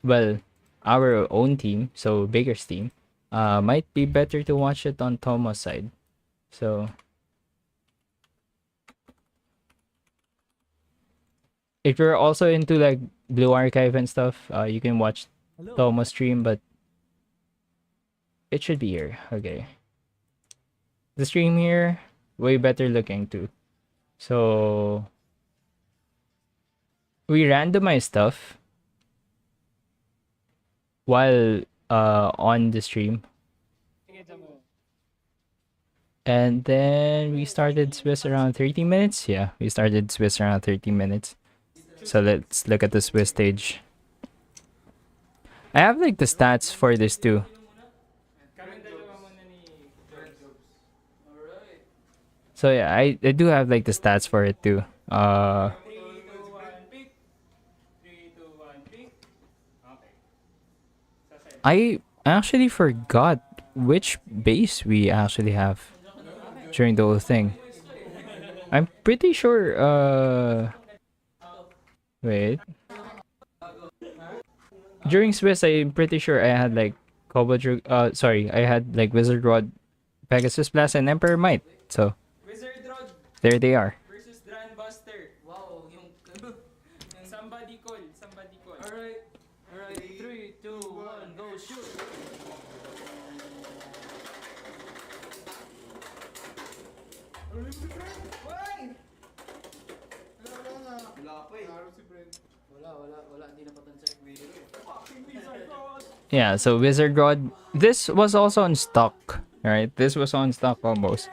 well, our own team, so Baker's team. Might be better to watch it on Thomas' side. So if you're also into like Blue Archive and stuff, you can watch Thomas' stream, but it should be here. Okay. The stream here, way better looking too. So we randomize stuff while on the stream. And then we started Swiss around 30 minutes. Yeah, we started Swiss around 30 minutes. So let's look at the Swiss stage. I have like the stats for this too. So yeah, I do have like the stats for it too. I actually forgot which base we actually have during the whole thing. I'm pretty sure wait. During Swiss I'm pretty sure I had like I had like Wizard Rod, Pegasus Blast, and Emperor Might. So there they are. Versus Grandbuster. Wow, yung somebody call. Alright, 3, 2, 1, go shoot. Wala pa eh. Wala, hindi na patansya. Fucking bizarre ko. Yeah, so Wizard Rod. This was also on stock, right? This was on stock almost.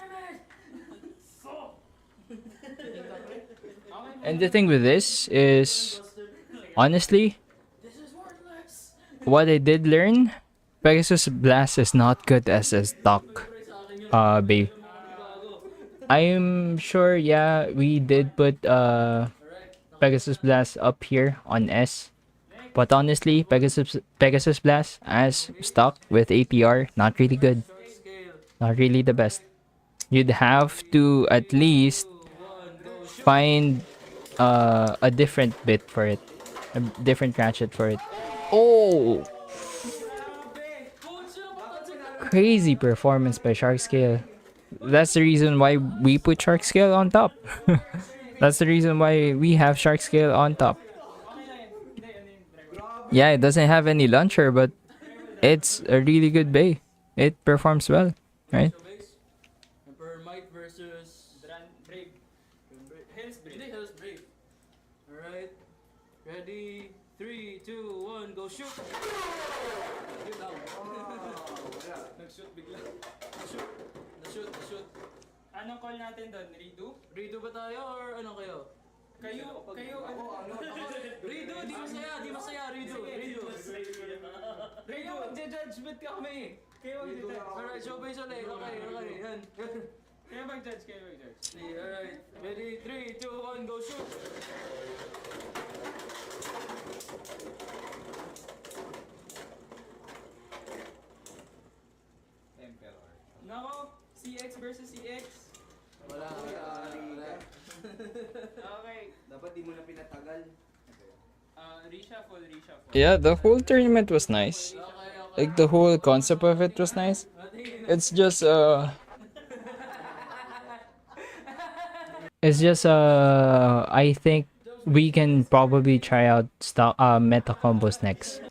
And the thing with this is, honestly, what I did learn, Pegasus Blast is not good as a stock bay. I'm sure, yeah, we did put Pegasus Blast up here on S. But honestly, Pegasus Blast as stock with APR, not really good. Not really the best. You'd have to at least find a different bit for it. A different ratchet for it. Oh! Crazy performance by Shark Scale. That's the reason why we put Shark Scale on top. That's the reason why we have Shark Scale on top. Yeah, it doesn't have any launcher, but it's a really good bay. It performs well, right? Emperor Mike versus Brave. Hell's Brave. Hindi, Hell's Brave. Alright. Ready? 3, 2, 1, go shoot! Shoot down. Nag-shoot bigla. Shoot. Na-shoot. Anong call natin doon? Redo? Redo ba tayo or ano kayo? Kayo, ano? Redo, di masaya, Redo. Kayo, magja-judgment ka kami. Kayo mag-judge. Alright, show base ulit. Okay, yan. Kayo mag-judge. Alright, ready, 3, 2, 1, go shoot! Nako, CX versus CX. Wala. Okay. Dapat di mo na pinatagal. Reshuffle. Yeah, the whole tournament was nice. Like the whole concept of it was nice. It's just I think we can probably try out meta combos next.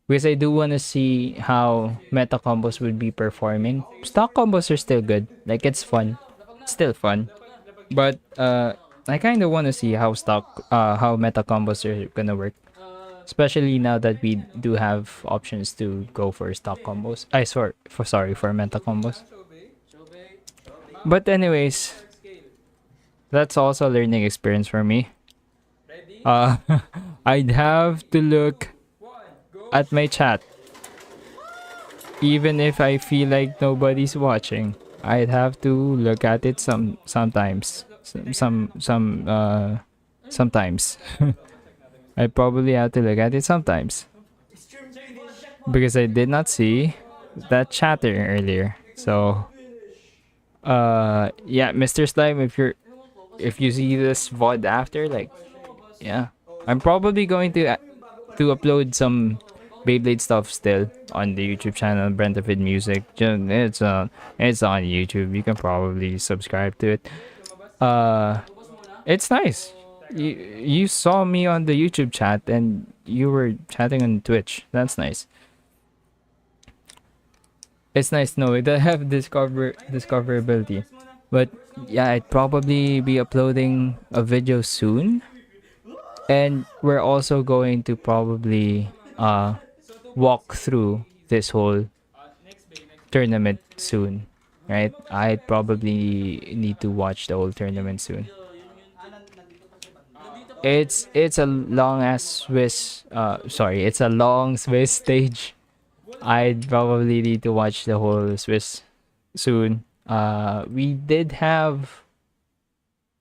Because I do want to see how meta combos would be performing. Stock combos are still good. Like it's fun. Still fun. But I kind of want to see how how meta combos are gonna work. Especially now that we do have options to go for stock combos. Sorry for meta combos. But anyways, that's also a learning experience for me. I'd have to look at my chat. Even if I feel like nobody's watching, I'd have to look at it sometimes. Sometimes. I probably have to look at it sometimes. Because I did not see that chatter earlier. So yeah, Mr. Slime, if you see this VOD after, like, yeah, I'm probably going to upload some Beyblade stuff still on the YouTube channel, Brentavid Music. It's on YouTube. You can probably subscribe to it. It's nice. You saw me on the YouTube chat and you were chatting on Twitch. That's nice. It's nice to know it. I have discoverability. But yeah, I'd probably be uploading a video soon. And we're also going to probably walk through this whole tournament soon, right? I'd probably need to watch the whole tournament soon. It's a long Swiss stage. I'd probably need to watch the whole Swiss soon. We did have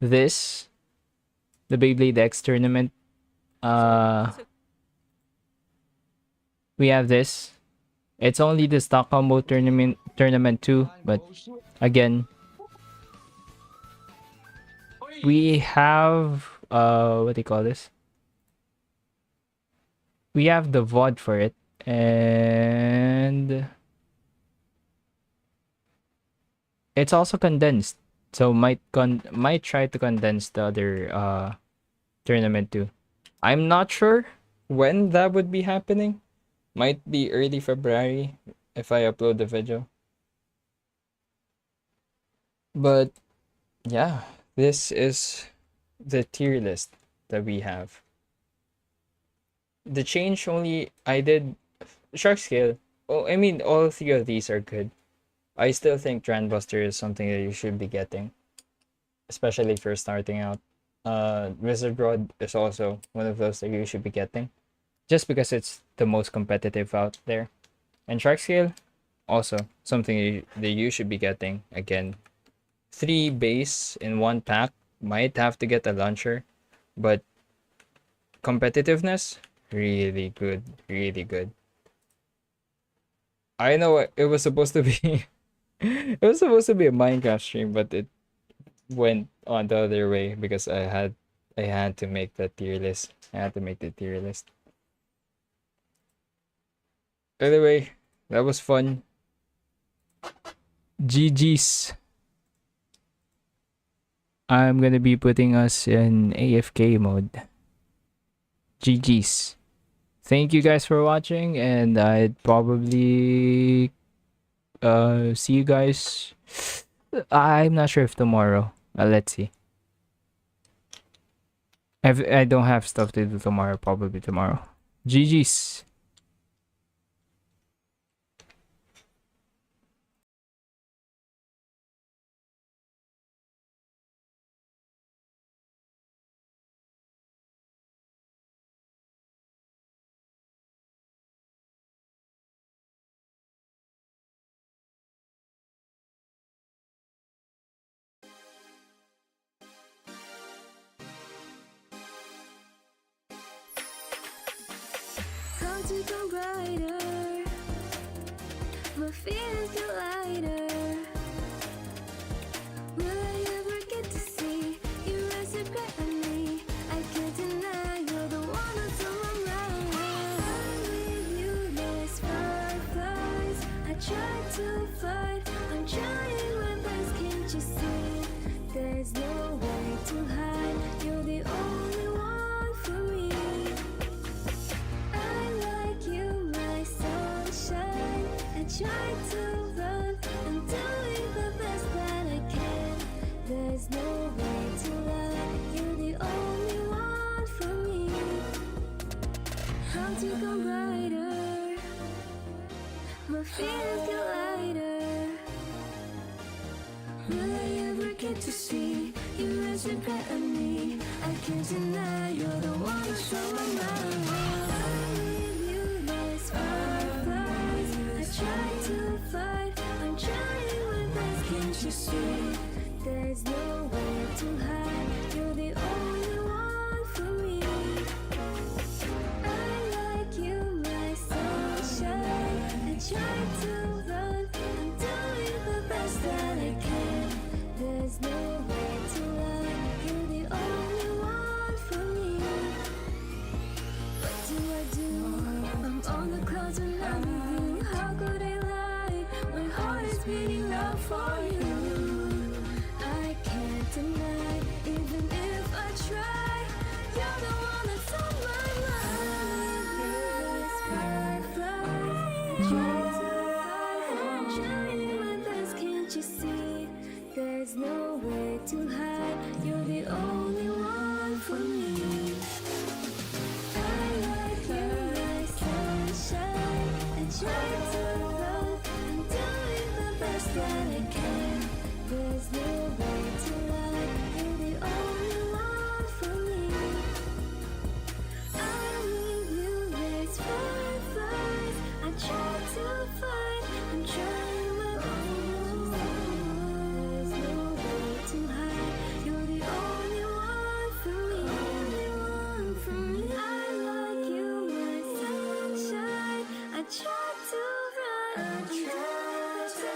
the Beyblade X tournament. We have this. It's only the stock combo tournament too, but again, we have what do you call this? We have the VOD for it, and it's also condensed. So might try to condense the other tournament too. I'm not sure when that would be happening. Might be early February if I upload the video. But yeah, this is the tier list that we have. The change only I did Shark Scale. Oh, I mean, all three of these are good. I still think Trendbuster is something that you should be getting, especially if you're starting out. Wizard Rod is also one of those that you should be getting, just because it's the most competitive out there. And Shark Scale, also something that you should be getting. Again, 3 base in 1 pack. Might have to get a launcher, but competitiveness, really good, really good. I know it was supposed to be it was supposed to be a Minecraft stream, but it went on the other way because I had to make the tier list. I had to make the tier list. Anyway, that was fun. GG's. I'm gonna be putting us in AFK mode. GG's. Thank you guys for watching, and I'd probably see you guys. I'm not sure if tomorrow. Let's see. I don't have stuff to do tomorrow. Probably tomorrow. GG's. How to go brighter, my fears get lighter. Will I ever get to see you as a great on me? I can't deny you're the one that's on my mind. I'm with you, there's fireflies. I try to fight, I'm trying my best, can't you see? There's no way to hide, you're the only one for me. I like you, my sunshine. I try to run, I'm doing the best that I can. There's no way to lie, you're the only one for me. How to go brighter, my fears get lighter. Will I ever get to see you as a great on me? I can't deny you're the one that's on my mind. I'm with you, there's fireflies. I try to fight, I'm trying my best, can't you see? There's no way to hide, you're the only one for me. I like you, my sunshine. I try to run, I'm doing the best that I can. There's no way to lie, you're the only one for me. What do? I'm on the clouds when I'm with you. How could I lie? My heart is beating out for you. I can't deny, even if I try. You're the one that's on my mind. Fireflies, I try to hide, I'm trying my best, can't you see? There's no way to hide, you're the only one for me. I like you, my sunshine. I try to run, I'm doing the best that I can. There's no way to lie, you're the only one for me. I'm with you, there's fireflies. I try to fight, I'm trying my best. There's no way to hide, you're the only one for me. Only one for me. I like you, my sunshine. I try to run, I try to